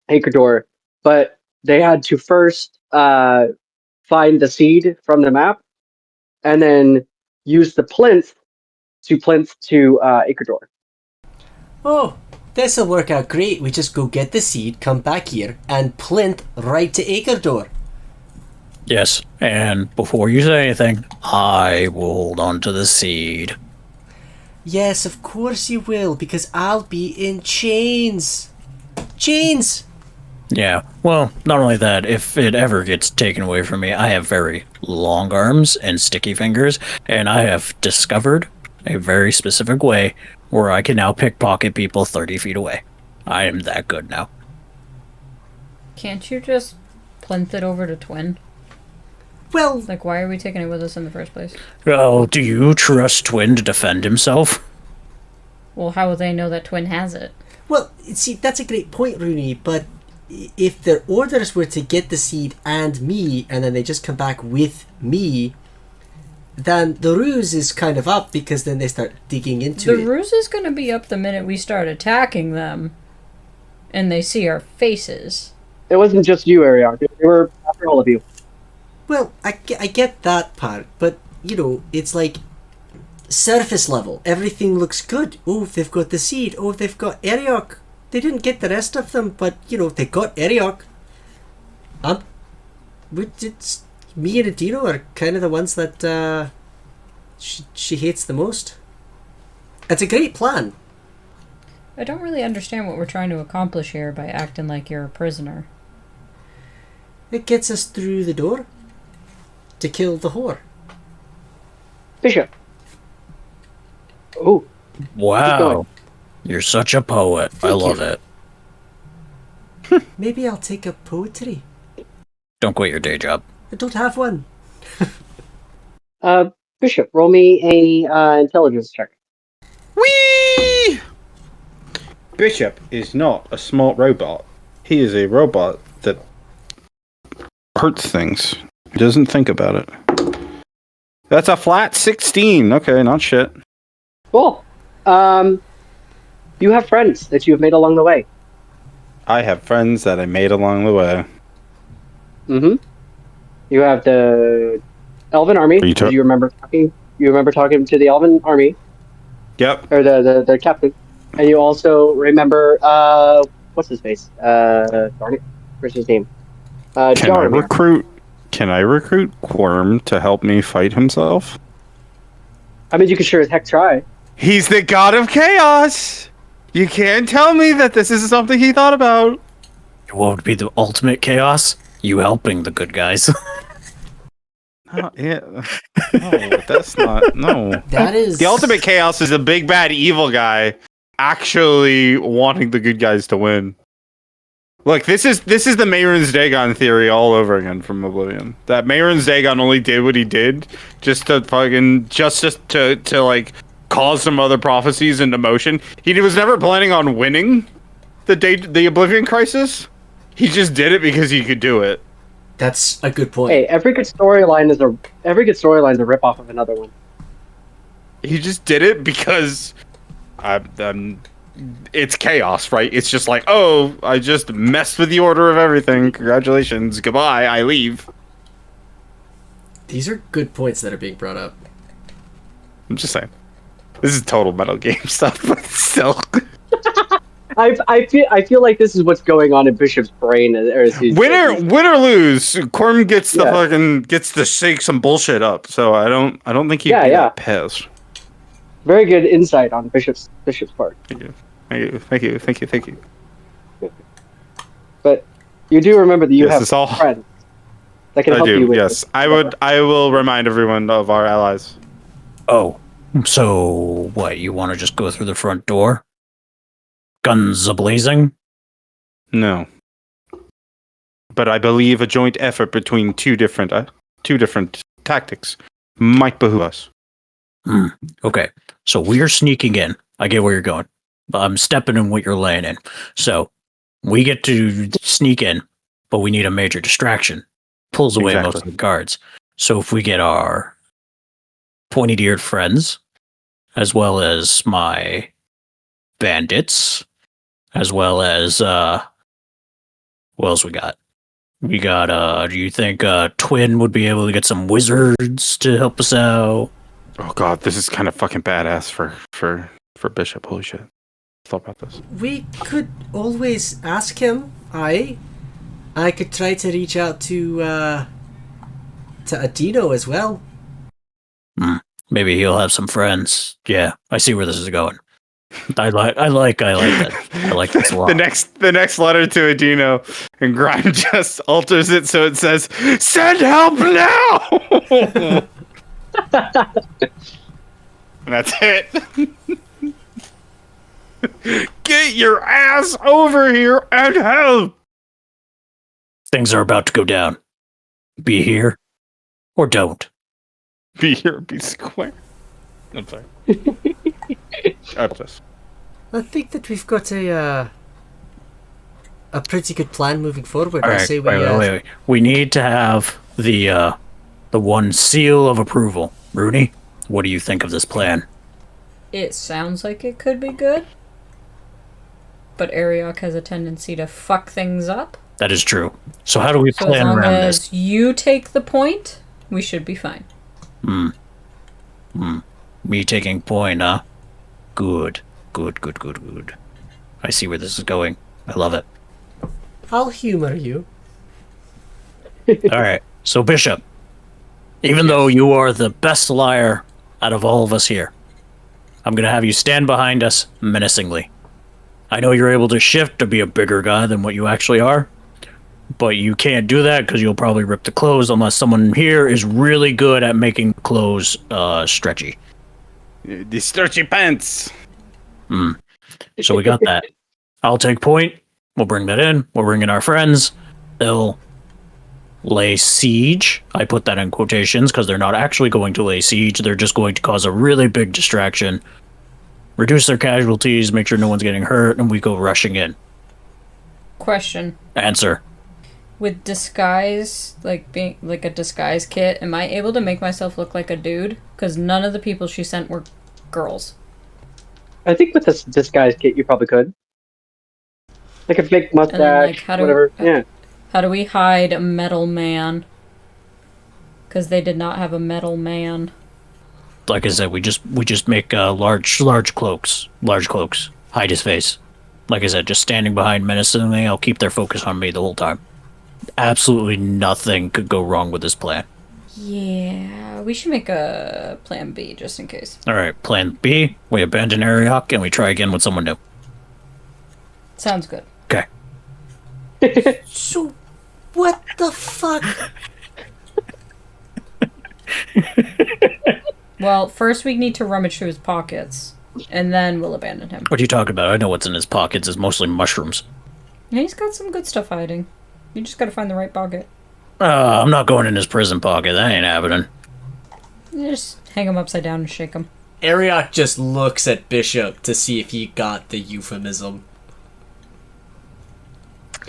Acredor, but they had to first find the seed from the map, and then use the plinth to Acredor. Oh, this'll work out great. We just go get the seed, come back here, and plinth right to Acredor. Yes, and before you say anything, I will hold on to the seed. Yes, of course you will, because I'll be in chains. Chains! Yeah, well, not only that, if it ever gets taken away from me, I have very long arms and sticky fingers, and I have discovered a very specific way where I can now pickpocket people 30 feet away. I am that good now. Can't you just plinth it over to Twyn? Well, Like, why are we taking it with us in the first place? Oh, do you trust Twyn to defend himself? Well, how will they know that Twyn has it? well, see, that's a great point, Rooney, but if their orders were to get the seed and me, and then they just come back with me, then the ruse is kind of up, because then they start digging into The it. ruse is going to be up the minute we start attacking them and they see our faces. It wasn't just you, Ariok. They were after all of you. Well, I get that part, but, it's like surface level. Everything looks good. Oh, they've got the seed. Oh, they've got Ariok. They didn't get the rest of them, but, they got Ariok. It's me and Adino are kind of the ones that she hates the most. It's a great plan. I don't really understand what we're trying to accomplish here by acting like you're a prisoner. It gets us through the door to kill the whore. Bishop. Oh, Wow. You're such a poet. I Thank love you. it. Maybe I'll take up poetry. Don't quit your day job. I don't have one. Bishop, roll me a intelligence check. Whee! Bishop is not a smart robot. He is a robot that hurts things. He doesn't think about it. That's a flat 16. Okay, not shit. Cool. You have friends that you have made along the way. I have friends that I made along the way. Mm-hmm. You have the Elven Army. Are you You remember talking? You remember talking to the Elven Army, Yep. or the captain, and you also remember what's his face? Darn it, what's his name? Jaromir. Can I recruit Quirm to help me fight himself? I mean, you could sure as heck try. He's the god of chaos. You can't tell me that this is something he thought about. What would be the ultimate chaos? You helping the good guys. Oh, yeah. No, that's not. No. That is The ultimate chaos is a big bad evil guy actually wanting the good guys to win. Look, this is the Mehrunes Dagon theory all over again from Oblivion. That Mehrunes Dagon only did what he did just to like cause some other prophecies into motion. He was never planning on winning the Oblivion Crisis. He just did it because he could do it. That's a good point. Hey, every good storyline is a rip off of another one. He just did it because it's chaos, right? It's just like, oh, I just messed with the order of everything. Congratulations, goodbye, I leave. These are good points that are being brought up. I'm just saying. This is total metal game stuff, but still. I feel like this is what's going on in Bishop's brain. Win or lose, Corm gets to shake some bullshit up. So I don't think he'd be that pissed. Very good insight on Bishop's part. Thank you. But you do remember that you have it's all- friends that can I help you do. with Yes, this. I will remind everyone of our allies. Oh, so what? You want to just go through the front door? Guns a-blazing? No. But I believe a joint effort between two different tactics might behoove us. Okay, so we're sneaking in. I get where you're going. But I'm stepping in what you're laying in. So, We get to sneak in, but we need a major distraction. Pulls away most of the guards. So if we get our pointy-eared friends, as well as my bandits, as well as what else we got? We got do you think Twyn would be able to get some wizards to help us out? Oh god, this is kind of fucking badass for Bishop. Holy shit. Thought about this. We could always ask him. I could try to reach out to Adino as well. Maybe he'll have some friends. Yeah, I see where this is going. I like that. I like this a lot. The next letter to Adino, and Grime just alters it so it says, "Send help now!" And that's it. Get your ass over here and help! Things are about to go down. Be here or don't. Be here, be square. I'm sorry. I think that we've got a pretty good plan moving forward. All right, wait. We need to have the one seal of approval. Rooney, what do you think of this plan? It sounds like it could be good, but Ariok has a tendency to fuck things up. That is true. So how do we plan around this? As you take the point, we should be fine. Me taking point, huh? Good. I see where this is going. I love it. I'll humor you. Alright, so Bishop, even though you are the best liar out of all of us here, I'm gonna have you stand behind us menacingly. I know you're able to shift to be a bigger guy than what you actually are, but you can't do that because you'll probably rip the clothes unless someone here is really good at making clothes stretchy. The stretchy pants. So we got that. I'll take point. We'll bring that in. We'll bring in our friends. They'll lay siege. I put that in quotations because they're not actually going to lay siege. They're just going to cause a really big distraction, reduce their casualties, make sure no one's getting hurt, and we go rushing in. Question. Answer. With disguise, like being like a disguise kit, am I able to make myself look like a dude? Because none of the people she sent were girls. I think with this disguise kit, you probably could. Like a fake mustache, then, whatever. Yeah. How do we hide a metal man? Because they did not have a metal man. Like I said, we just make large cloaks. Hide his face. Like I said, just standing behind menacingly. I'll keep their focus on me the whole time. Absolutely nothing could go wrong with this plan. Yeah, we should make a plan B just in case. Alright, plan B, we abandon Ariok and we try again with someone new. Sounds good. Okay. So, what the fuck? Well, first we need to rummage through his pockets, and then we'll abandon him. What are you talking about? I know what's in his pockets. It's mostly mushrooms. Yeah, he's got some good stuff hiding. You just gotta find the right pocket. I'm not going in his prison pocket. That ain't happening. You just hang him upside down and shake him. Ariok just looks at Bishop to see if he got the euphemism.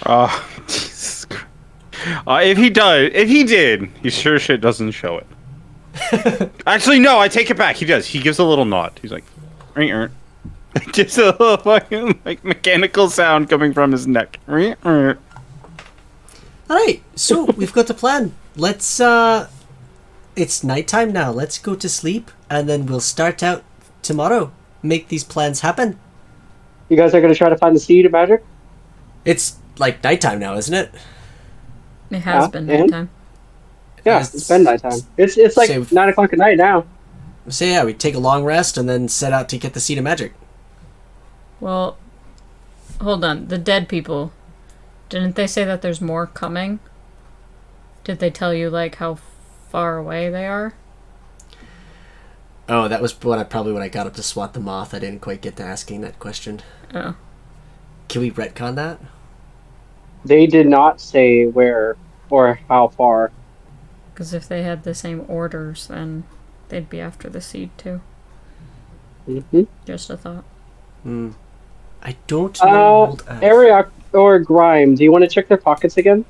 Oh, Jesus Christ. If he did, he sure shit doesn't show it. Actually, no, I take it back. He does. He gives a little nod. He's like, just a little fucking like mechanical sound coming from his neck. Alright, so we've got a plan. Let's, it's nighttime now. Let's go to sleep, and then we'll start out tomorrow. Make these plans happen. You guys are going to try to find the seed of magic? It's, like, nighttime now, isn't it? It has been nighttime. Yeah, it's been nighttime. It's like 9 o'clock at night now. So yeah, we take a long rest, and then set out to get the seed of magic. Well, hold on. The dead people, didn't they say that there's more coming? Did they tell you, like, how far away they are? Oh, that was when I got up to swat the moth. I didn't quite get to asking that question. Oh. Can we retcon that? They did not say where or how far. Because if they had the same orders, then they'd be after the seed, too. Mm-hmm. Just a thought. I don't know. Ariok or Grime, do you want to check their pockets again?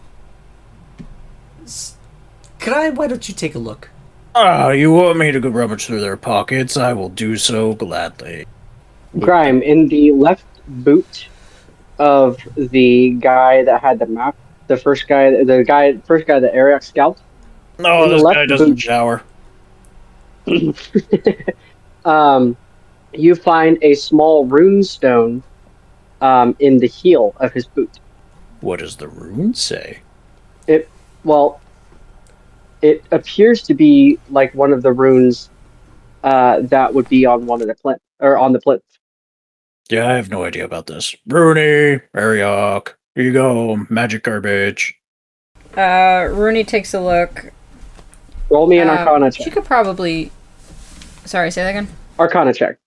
Grime, why don't you take a look? You want me to go rummage through their pockets? I will do so gladly. Grime, in the left boot of the guy that had the map, first guy that Eric scalped, No, in the this left guy doesn't boot, shower. you find a small rune stone in the heel of his boot. What does the rune say? It it appears to be like one of the runes that would be on one of the plinth or on the plinth. Yeah, I have no idea about this. Rooney, Ariok, here you go, magic garbage. Rooney takes a look. Roll me an Arcana She check. could probably. Sorry, say that again. Arcana check.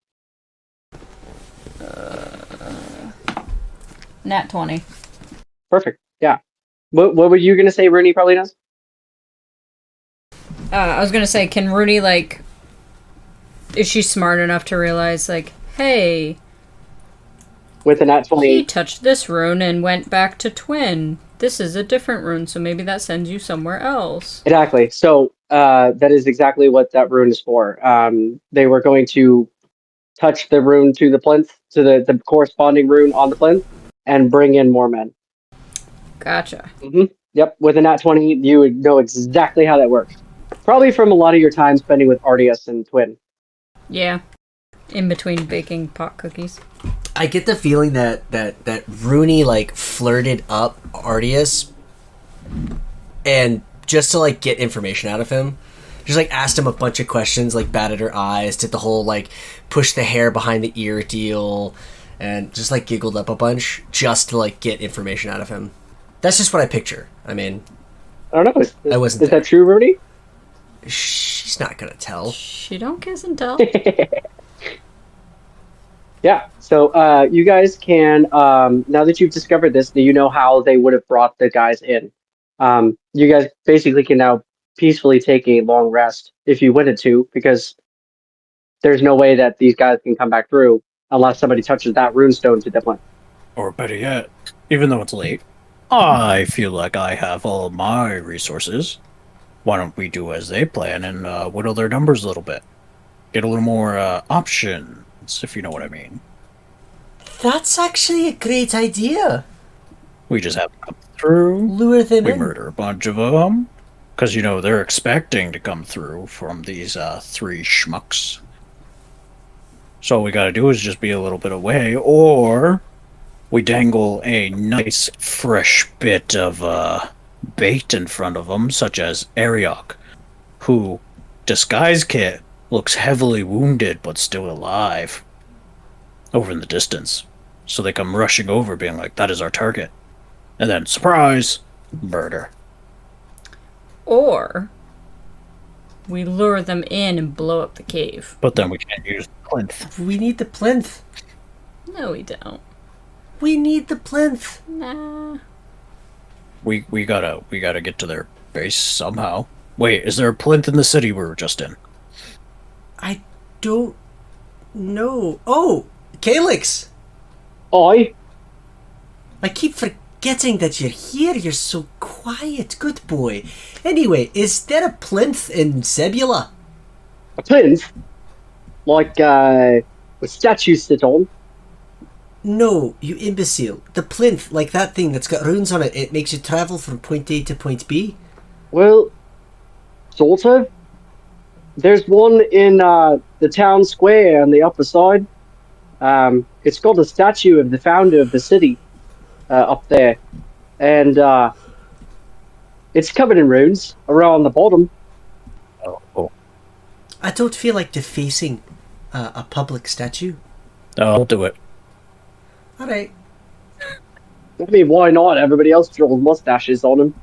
Nat 20. Perfect. Yeah. What were you gonna say? Rooney probably knows. I was gonna say, can Rooney, like. Is she smart enough to realize, like, hey, With a nat he 20. touched this rune and went back to Twyn. This is a different rune, so maybe that sends you somewhere else. Exactly. So that is exactly what that rune is for. They were going to touch the rune to the plinth, to the corresponding rune on the plinth, and bring in more men. Gotcha. Yep. With a nat 20, you would know exactly how that works. Probably from a lot of your time spending with Ardius and Twyn. Yeah. In between baking pot cookies. I get the feeling that Rooney like flirted up Ardius, and just to like get information out of him, just like asked him a bunch of questions, like batted her eyes, did the whole like push the hair behind the ear deal, and just like giggled up a bunch just to like get information out of him. That's just what I picture. I mean, I don't know. I wasn't Is there. that true, Rooney? She's not gonna tell. She don't kiss and tell. Yeah. So you guys can, now that you've discovered this, you know how they would have brought the guys in. You guys basically can now peacefully take a long rest if you wanted to, because there's no way that these guys can come back through unless somebody touches that runestone to the plant. Or better yet, even though it's late, I feel like I have all my resources. Why don't we do as they plan and whittle their numbers a little bit? Get a little more options, if you know what I mean. That's actually a great idea. We just have to come through. Lure them We in. murder a bunch of them. Because, you know, they're expecting to come through from these three schmucks. So all we gotta do is just be a little bit away, or we dangle a nice fresh bit of bait in front of them, such as Ariok, who, disguise kit, looks heavily wounded but still alive over in the distance. So they come rushing over being like, that is our target. And then, surprise, murder. Or we lure them in and blow up the cave. But then we can't use the plinth. We need the plinth. No, we don't. We need the plinth. Nah. We gotta get to their base somehow. Wait, is there a plinth in the city we were just in? I don't know. Oh, Calyx! Oi! I keep forgetting that you're here. You're so quiet. Good boy. Anyway, is there a plinth in Zebula? A plinth? Like, with statues sit on? No, you imbecile. The plinth, like that thing that's got runes on it, it makes you travel from point A to point B. Well, sort of. There's one in the town square on the upper side. It's got a statue of the founder of the city up there. And it's covered in runes around the bottom. Oh. I don't feel like defacing a public statue. I'll do it. Alright. I mean, why not? Everybody else draws mustaches on them.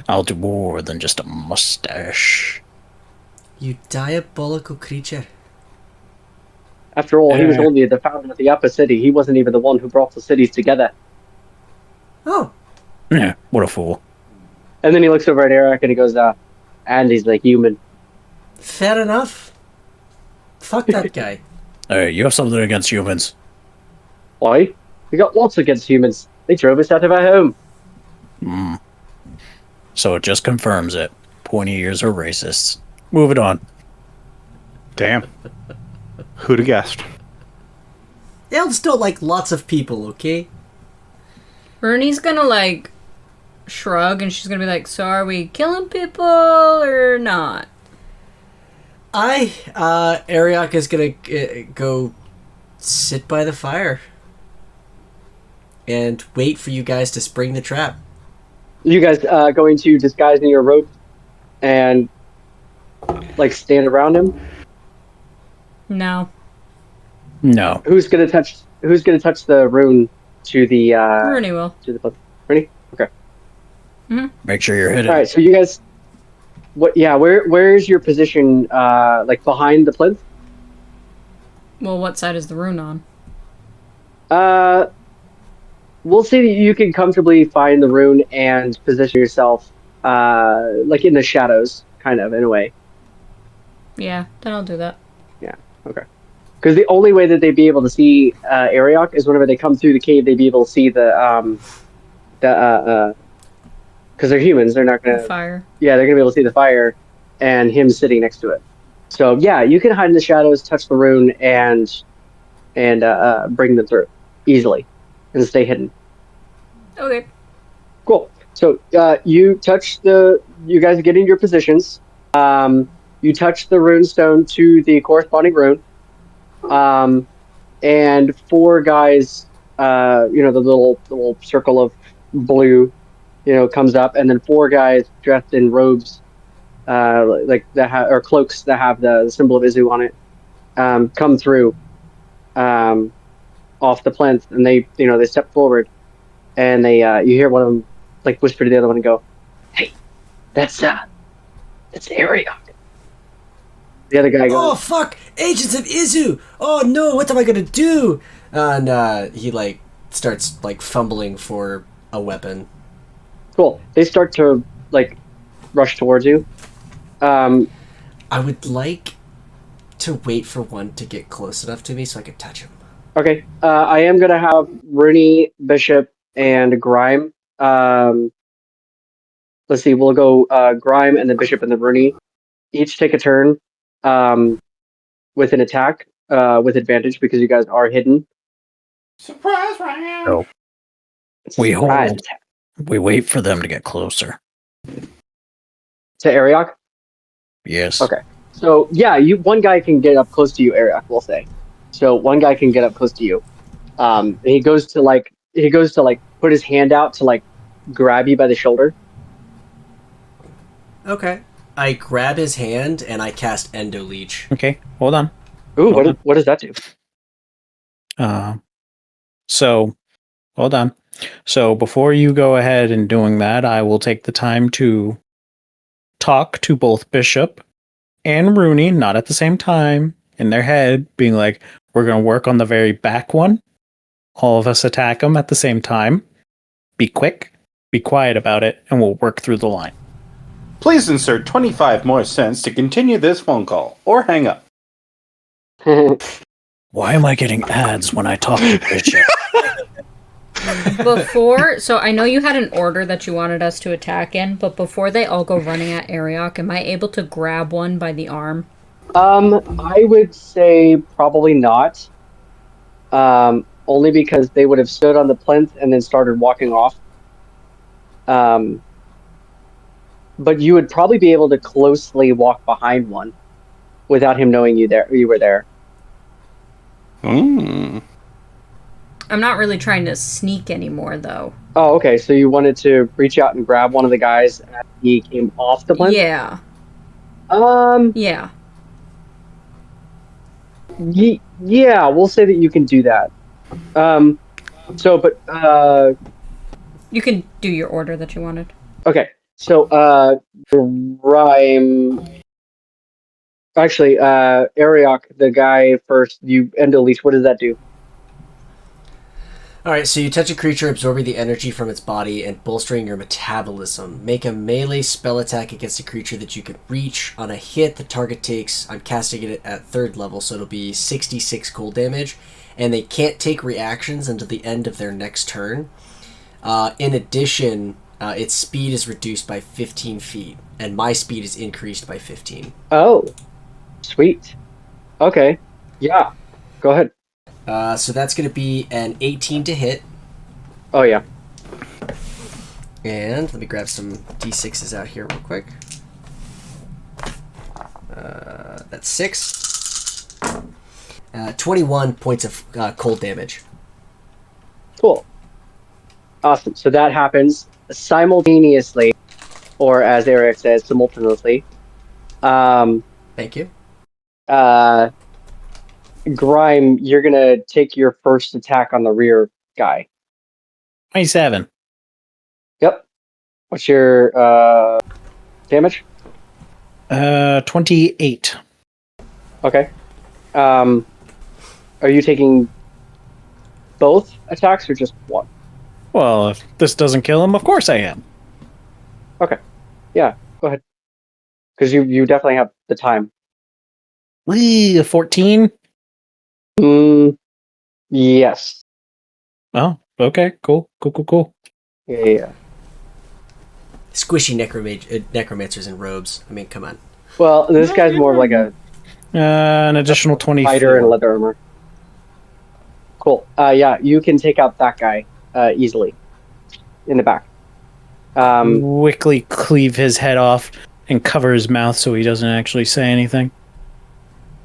I'll do more than just a mustache. You diabolical creature. After all, he was only the founder of the upper city. He wasn't even the one who brought the cities together. Oh, Yeah, what a fool. And then he looks over at Eric and he goes, and he's like human. fair enough. Fuck that guy. Hey, you have something against humans. Why? We got lots against humans. They drove us out of our home. So it just confirms it. Pointy ears are racists. Move it on. Damn. Who'd have guessed? Elves don't like lots of people, okay? Rooney's gonna, like, shrug, and she's gonna be like, so are we killing people or not? Ariok is gonna go sit by the fire and wait for you guys to spring the trap. You guys going to disguise in your robe and like stand around him? No. No. Who's gonna touch the rune to the Rooney will. to the Rooney? Okay. Make sure you're hidden. All right. So you guys, where is your position? Like behind the plinth? Well, what side is the rune on? We'll say that you can comfortably find the rune and position yourself like in the shadows, kind of, in a way. Yeah, then I'll do that. Yeah, okay. Because the only way that they'd be able to see Ariok is whenever they come through the cave, they'd be able to see because they're humans, they're not going to... Fire. Yeah, they're going to be able to see the fire and him sitting next to it. So, yeah, you can hide in the shadows, touch the rune, and bring them through easily and stay hidden. Okay. Cool. So you guys get in your positions. You touch the rune stone to the corresponding rune. And 4 guys, the little circle of blue, comes up, and then 4 guys dressed in robes, like that or cloaks that have the symbol of IZU on it, come through, off the plinth, and they step forward, and they you hear one of them like whisper to the other one and go, "Hey, that's Ariok." The other guy goes, Oh fuck! Agents of IZU! Oh no! What am I gonna do? And he like starts like fumbling for a weapon. "Cool." They start to like rush towards you. I would like to wait for one to get close enough to me so I could touch him. Okay. I am gonna have Rooney, Bishop, and Grime. Let's see. We'll go Grime and then Bishop and then Rooney. Each take a turn with an attack with advantage because you guys are hidden. Surprise round! No. We Surprise hold. attack. We wait for them to get closer. To Ariok? Yes. Okay. So yeah, one guy can get up close to you, Ariok, we'll say. So one guy can get up close to you. And he goes to put his hand out to like grab you by the shoulder. Okay. I grab his hand and I cast Endo Leech. Okay, hold on. Ooh, Hold what does that do? So, hold on. So, before you go ahead and doing that, I will take the time to talk to both Bishop and Rooney, not at the same time, in their head, being like, we're going to work on the very back one. All of us attack them at the same time. Be quick, be quiet about it, and we'll work through the line. Please insert 25 more cents to continue this phone call, or hang up. Why am I getting ads when I talk to Bishop? So I know you had an order that you wanted us to attack in, but before they all go running at Ariok, am I able to grab one by the arm? I would say probably not. Only because they would have stood on the plinth and then started walking off. But you would probably be able to closely walk behind one without him knowing you were there. Mm. I'm not really trying to sneak anymore, though. Oh, okay. So you wanted to reach out and grab one of the guys as he came off the plinth? Yeah. Yeah, we'll say that you can do that. You can do your order that you wanted. Okay. So, Rhyme... Actually, Ariok, the guy first, you end leech, what does that do? Alright, so you touch a creature, absorbing the energy from its body and bolstering your metabolism. Make a melee spell attack against a creature that you can reach. On a hit, the target takes, I'm casting it at 3rd level, so it'll be 66 cold damage. and they can't take reactions until the end of their next turn. In addition, its speed is reduced by 15 feet, and my speed is increased by 15. Oh, sweet. Okay. Yeah. Go ahead. So that's going to be an 18 to hit. Oh, yeah. And let me grab some d6s out here real quick. That's 6. 21 points of cold damage. Cool. Awesome. So that happens simultaneously, or as Eric says, simultaneously. Thank you. Grime, you're going to take your first attack on the rear guy. 27. Yep. What's your damage? 28. Okay. Are you taking both attacks or just one? Well, if this doesn't kill him, of course I am. Okay. Yeah, go ahead. Because you definitely have the time. Wee, 14? Yes. Oh, okay, cool. Yeah. Squishy necromancers in robes. I mean, come on. Well, this guy's more of like a An additional 24. fighter in leather armor. Cool. Yeah, you can take out that guy easily in the back. Quickly cleave his head off and cover his mouth so he doesn't actually say anything.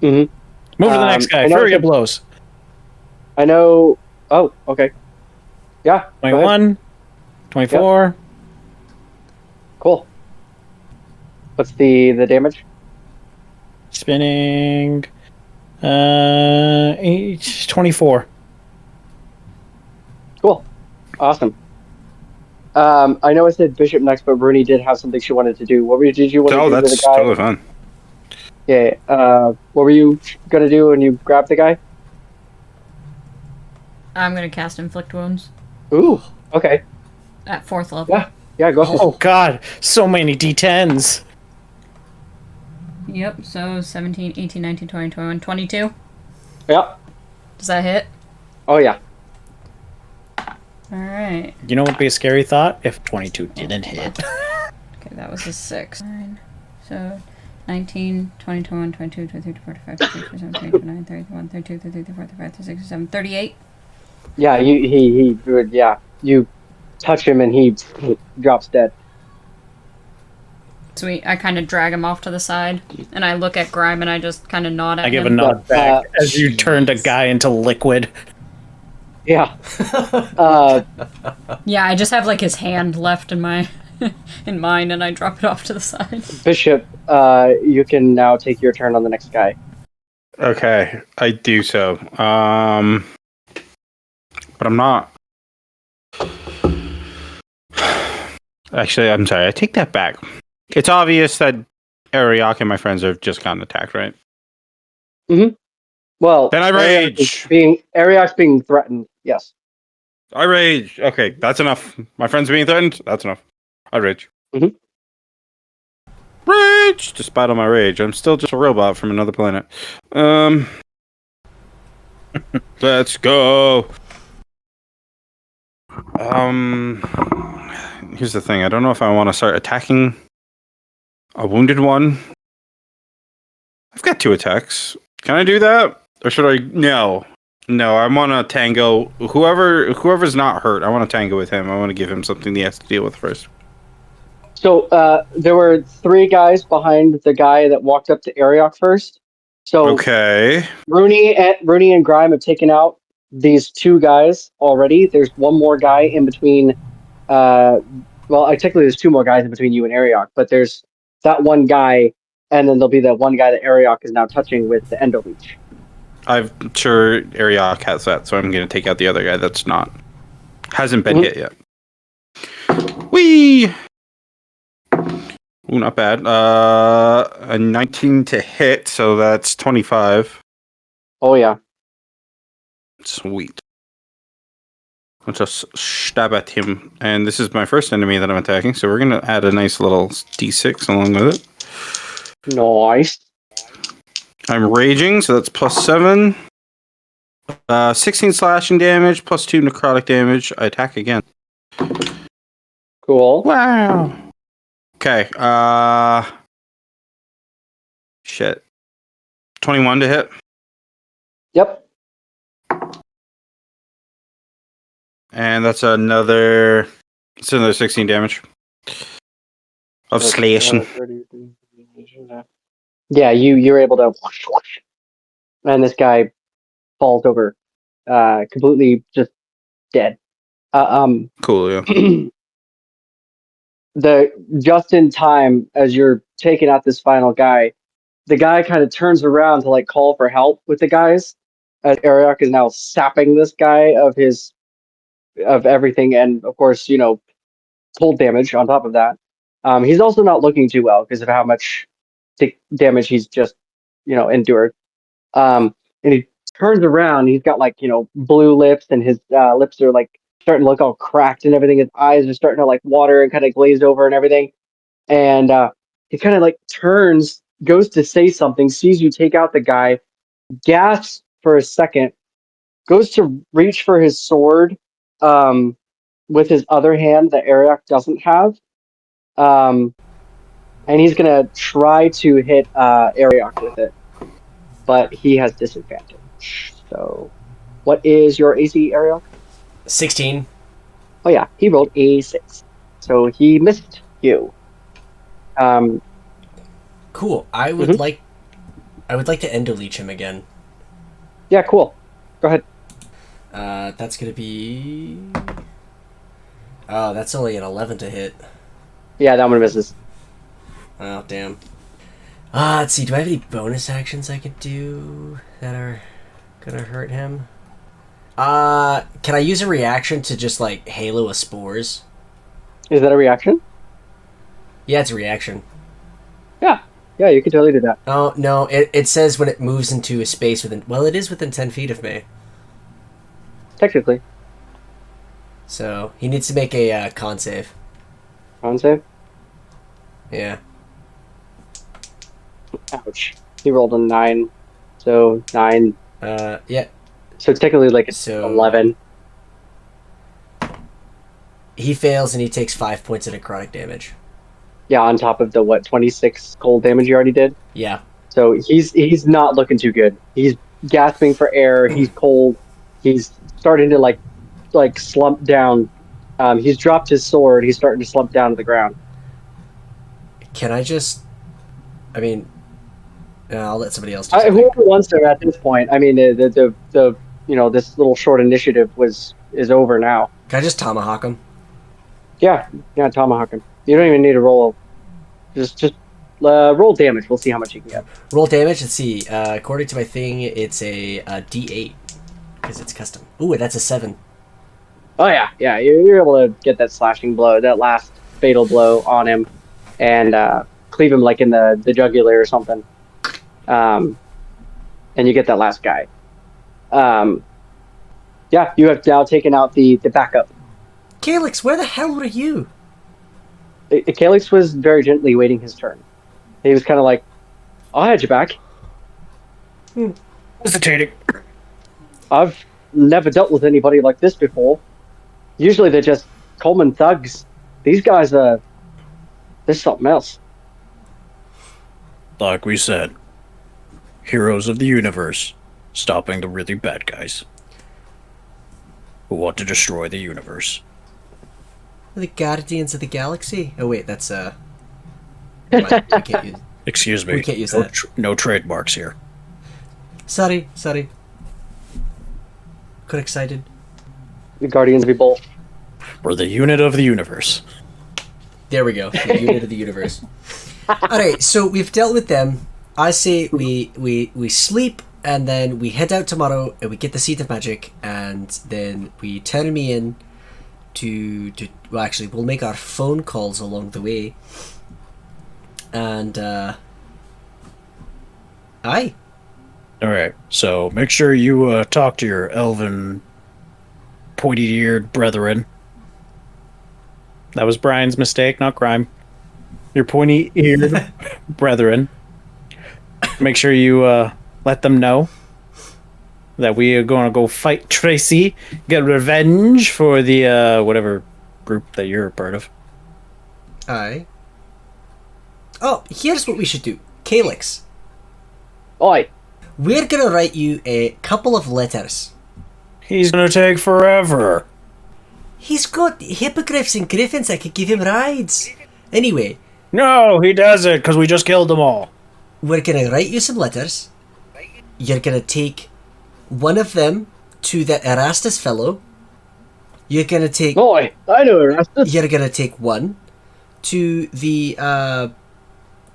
Mm-hmm. Move to the next guy. Fury blows. I know. Oh, okay. Yeah. 21, 24. Yep. Cool. What's the damage? Spinning. 24. Cool. Awesome. I know I said Bishop next, but Rooney did have something she wanted to do. Did you want to do with the guy? Totally fun. Yeah. What were you gonna do when you grabbed the guy? I'm gonna cast Inflict Wounds Ooh. Okay. at 4th level. Yeah. Yeah. Go ahead. Oh god, so many D10s. Yep, so 17, 18, 19, 20, 21, 22. Yeah. Does that hit? Oh yeah. Alright. You know what would be a scary thought? If 22 didn't hit. Okay, that was a 6. 9. So 19, 20, 21, 22, 23, 45, 26, 27, 28, 29, 31, 32, 33, 34, 35, 36, 37, 38. Yeah. He would. Yeah. You touch him and he drops dead. Sweet. I kind of drag him off to the side, and I look at Grime and I just kind of nod at I him. give a nod back as you turned a guy into liquid. Yeah. Yeah, I just have like his hand left in my in mine, and I drop it off to the side. Bishop, you can now take your turn on the next guy. Okay, I do so. But I'm not. Actually, I'm sorry. I take that back. It's obvious that Ariok and my friends have just gotten attacked, right? Mm-hmm. Well, Then I rage. Ariok's being threatened. Yes. I rage. Okay, that's enough. My friend's being threatened. That's enough. I rage. Mm-hmm. Rage. Despite all my rage, I'm still just a robot from another planet. Let's go. Here's the thing. I don't know if I want to start attacking a wounded one. I've got 2 attacks. Can I do that? Or should I? No. I want to tango. Whoever's not hurt, I want to tango with him. I want to give him something he has to deal with first. So there were 3 guys behind the guy that walked up to Ariok first. So Okay. Rooney and Grime have taken out these 2 guys already. There's one more guy in between. Technically there's 2 more guys in between you and Ariok, but there's that one guy, and then there'll be that one guy that Ariok is now touching with the Endo Leech. I'm sure Ariok has that, so I'm going to take out the other guy that's hasn't been hit yet. Whee! Ooh, not bad. A 19 to hit, so that's 25. Oh yeah. Sweet. I'll just stab at him. And this is my first enemy that I'm attacking, so we're going to add a nice little d6 along with it. Nice. I'm raging, so that's +7. 16 slashing damage plus 2 necrotic damage. I attack again. Cool. Wow. Okay. Shit. 21 to hit. Yep. And that's another 16 damage. Of slashing. Yeah, you're able to whoosh, whoosh, and this guy falls over, completely just dead. Cool, yeah. The just in time as you're taking out this final guy, the guy kind of turns around to like call for help with the guys, as Ariok is now sapping this guy of everything, and of course, cold damage on top of that. He's also not looking too well because of how much damage he's just endured. And he turns around. He's got like blue lips, and his lips are like starting to look all cracked and everything. His eyes are starting to like water and kind of glaze over and everything. And he kind of like turns, goes to say something, sees you take out the guy, gasps for a second, goes to reach for his sword with his other hand that Ariok doesn't have. And he's going to try to hit Ariok with it. But he has disadvantage. So, what is your AC, Ariok? 16. Oh yeah, he rolled a 6. So he missed you. Cool. I would like to endoleech him again. Yeah, cool. Go ahead. That's gonna be. Oh, that's only an 11 to hit. Yeah, that one misses. Oh, damn. Let's see. Do I have any bonus actions I could do that are gonna hurt him? Can I use a reaction to just like halo of spores? Is that a reaction? Yeah, it's a reaction. Yeah, you can totally do that. Oh, no, it says when it moves into a space within... Well, it is within 10 feet of me. Technically. So, he needs to make a con save. Con save? Yeah. Ouch. He rolled a 9. So, 9. Yeah. So, technically, like, it's 11. He fails and he takes 5 points of necrotic damage. Yeah, on top of the, 26 cold damage you already did? Yeah. So, he's not looking too good. He's gasping for air. He's cold. He's starting to, like slump down. He's dropped his sword. He's starting to slump down to the ground. Can I just... I mean... I'll let somebody else do something. Whoever wants to at this point. I mean, the this little short initiative is over now. Can I just tomahawk him? Yeah, tomahawk him. You don't even need to roll. Just roll damage. We'll see how much you can get. Roll damage. Let's see. According to my thing, it's a D8 because it's custom. Ooh, that's a 7. Oh yeah. You're able to get that slashing blow, that last fatal blow on him, and cleave him like in the jugular or something. And you get that last guy. Yeah, you have now taken out the backup. Calyx, where the hell were you? Calyx was very gently waiting his turn. He was kind of like, I'll have you back. Hesitating. I've never dealt with anybody like this before. Usually they're just common thugs. These guys they're something else. Like we said, heroes of the universe, stopping the really bad guys who want to destroy the universe. The Guardians of the Galaxy? Oh wait, that's we can't use. Excuse me. We can't use that. No trademarks here. Sorry. Got excited. The Guardians be both. We're the unit of the universe. There we go. The unit of the universe. Alright, so we've dealt with them. I say we sleep and then we head out tomorrow and we get the Seed of Magic and then we turn me in to well, actually we'll make our phone calls along the way. And aye. Alright, so make sure you talk to your elven pointy-eared brethren. That was Brian's mistake, not crime. Your pointy-eared brethren. Make sure you let them know that we are going to go fight Traci, get revenge for the whatever group that you're a part of. Aye. Oh, here's what we should do. Calyx, Oi. we're gonna write you a couple of letters. He's going to take forever. He's got hippogriffs and griffins that could give him rides. Anyway, No, he doesn't, because we just killed them all. we're gonna write you some letters. You're gonna take one of them to the Erastus fellow. You're gonna take Oi. I know Erastus. You're gonna take one to the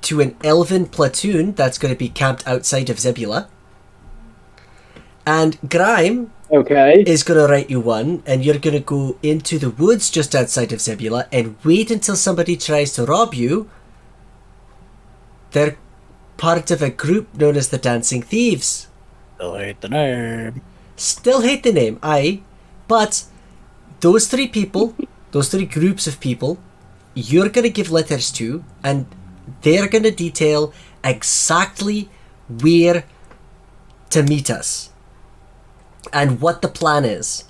to an elven platoon that's gonna be camped outside of Zebula. And Grime Okay. is gonna write you one, and you're gonna go into the woods just outside of Zebula and wait until somebody tries to rob you. They're part of a group known as the Dancing Thieves. Still hate the name. Still hate the name, aye, but those three people, those three groups of people, you're gonna give letters to, and they're gonna detail exactly where to meet us and what the plan is.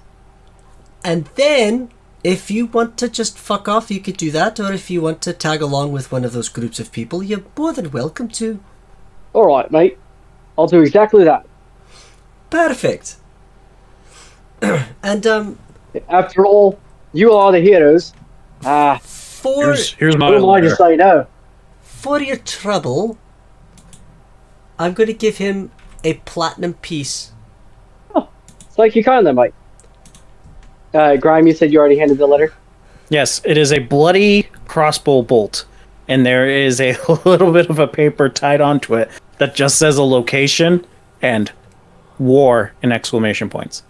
And then, if you want to just fuck off, you could do that, or if you want to tag along with one of those groups of people, you're more than welcome to. Alright, mate. I'll do exactly that. Perfect. And After all, you are the heroes. for Here's my Who am I to letter. say no? for your trouble, I'm going to give him a platinum piece. It's like you kind of, mate. Grime, you said you already handed the letter? Yes, it is a bloody crossbow bolt, and there is a little bit of a paper tied onto it that just says a location and war in exclamation points.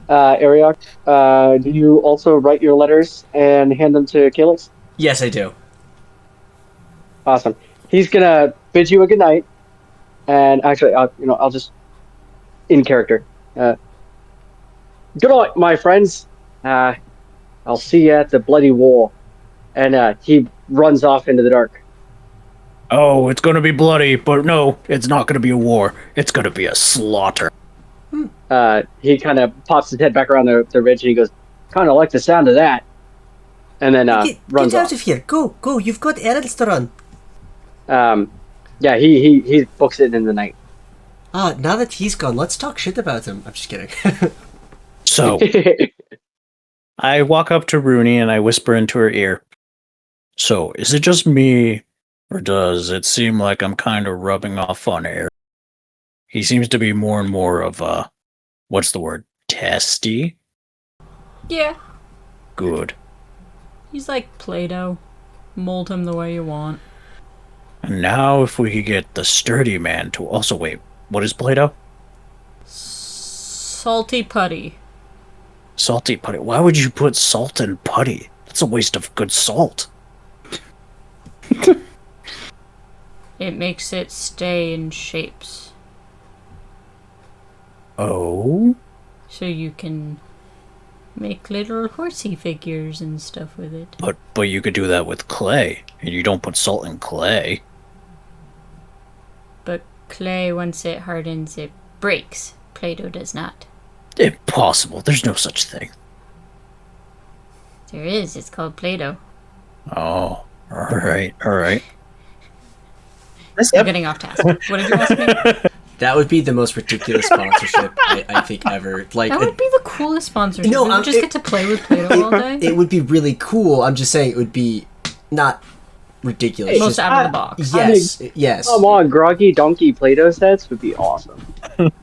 Ariok, do you also write your letters and hand them to Calyx? Yes, I do. Awesome. He's gonna bid you a good night, and actually, I'll just in character. Good night, my friends. I'll see you at the bloody war. And he runs off into the dark. Oh, it's going to be bloody, but no, it's not going to be a war. It's going to be a slaughter. He kind of pops his head back around the ridge, and he goes, "Kind of like the sound of that." And then runs get out off. of here. Go, go. You've got errands to run. Yeah, he books it in the night. Ah, now that he's gone, let's talk shit about him. I'm just kidding. So, I walk up to Rooney and I whisper into her ear. So, is it just me, or does it seem like I'm kind of rubbing off on air? He seems to be more and more of a, what's the word, testy? Yeah, Good. he's like Play-Doh. Mold him the way you want. And now if we could get the sturdy man to also, wait, what is Play-Doh? Salty putty. Salty putty. Why would you put salt in putty? That's a waste of good salt. It makes it stay in shapes. Oh? So you can make little horsey figures and stuff with it. But you could do that with clay, and you don't put salt in clay. But clay, once it hardens, it breaks. Play-Doh does not. Impossible. There's no such thing. There is. It's called Play-Doh. Oh, alright. You're getting off task. What did you ask me? That would be the most ridiculous sponsorship I think ever. Like, That would be the coolest sponsorship. No, We would just get to play with Play-Doh all day. it would be really cool. I'm just saying it would be not ridiculous. Most just- out of the box. Yes, yes. Come on, Groggy Donkey Play-Doh sets would be awesome.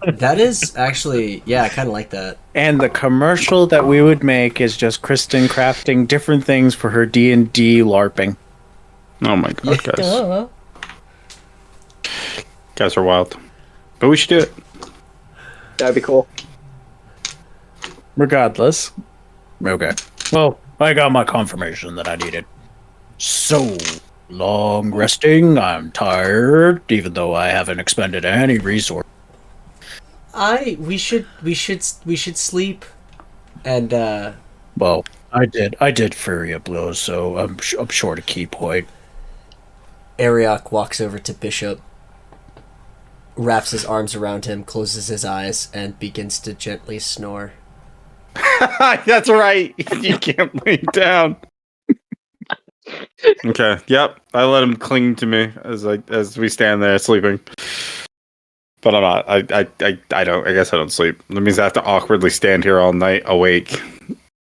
That is actually, yeah, I kind of like that. And the commercial that we would make is just Kristen crafting different things for her D&D LARPing. Oh my god, guys. Duh. Guys are wild. But we should do it. That'd be cool. Regardless. Okay. Well, I got my confirmation that I needed. So, long resting. I'm tired, even though I haven't expended any resource. We should sleep, and Well, I did Fury of Blows, so I'm short a key point. Ariok walks over to Bishop. wraps his arms around him, closes his eyes, and begins to gently snore. That's right. You can't lay down. Okay. Yep. I let him cling to me as we stand there sleeping. But I'm not. I don't. I guess I don't sleep. That means I have to awkwardly stand here all night awake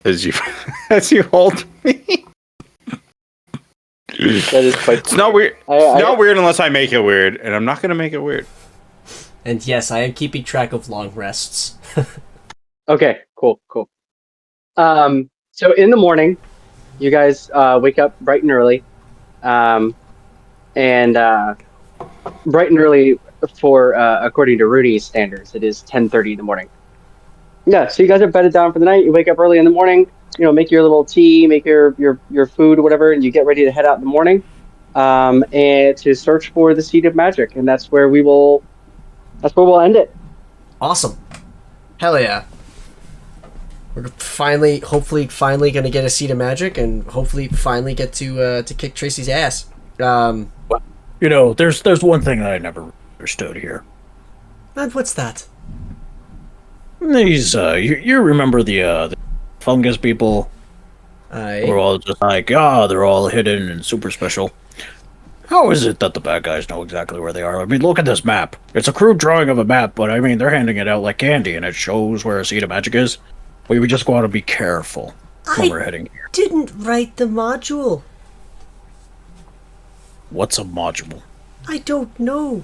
as you hold me. That is quite. It's not weird. It's not weird unless I make it weird, and I'm not gonna make it weird. And yes, I am keeping track of long rests. Okay, cool. So in the morning, you guys wake up bright and early, and bright and early for according to Rudy's standards, it is 10:30 in the morning. Yeah, so you guys are bedded down for the night. You wake up early in the morning. Make your little tea, make your food or whatever, and you get ready to head out in the morning, and to search for the Seed of Magic, and that's where we'll end it. Awesome. Hell yeah. We're hopefully finally going to get a Seed of Magic, and hopefully finally get to kick Traci's ass. There's one thing that I never understood here. And what's that? These, you remember the fungus people? We're all just like, they're all hidden and super special. How is it that the bad guys know exactly where they are? I mean, look at this map. It's a crude drawing of a map, but I mean, they're handing it out like candy, and it shows where a Seed of Magic is. We just want to be careful when we're heading here. Didn't write the module. What's a module? I don't know.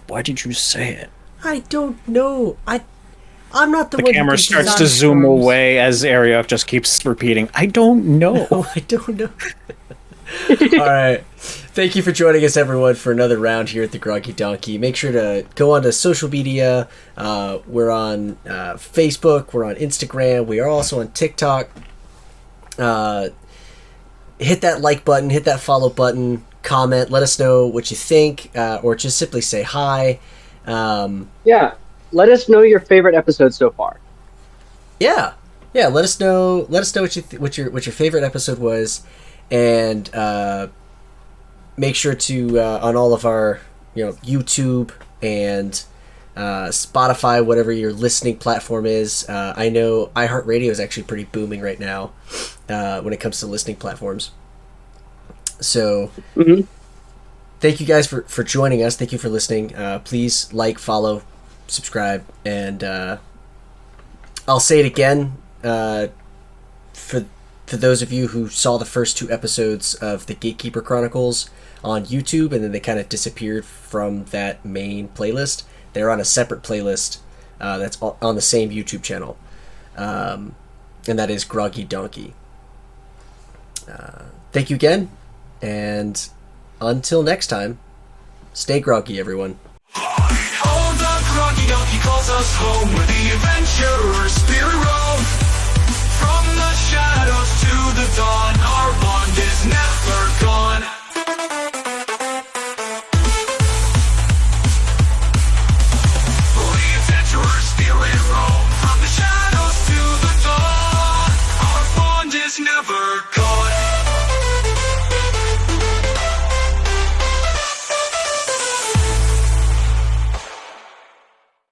Why did you say it? I don't know. I'm not the one. The camera starts to zoom away as Ariok just keeps repeating, I don't know. No, I don't know. All right. Thank you for joining us, everyone, for another round here at the Groggy Donkey. Make sure to go on to social media. We're on Facebook. We're on Instagram. We are also on TikTok. Hit that like button. Hit that follow button. Comment. Let us know what you think, or just simply say hi. Yeah. Let us know your favorite episode so far. Yeah. Let us know. Let us know what your favorite episode was, and make sure to on all of our YouTube and Spotify, whatever your listening platform is. I know iHeartRadio is actually pretty booming right now when it comes to listening platforms. So. Mm-hmm. Thank you guys for joining us. Thank you for listening. Please like, follow, subscribe, and I'll say it again for those of you who saw the first 2 episodes of the Gatekeeper Chronicles on YouTube and then they kind of disappeared from that main playlist. They're on a separate playlist that's on the same YouTube channel, and that is Groggy Donkey. Thank you again, and until next time, stay groggy, everyone. Oh, the Groggy Donkey calls us home with the adventure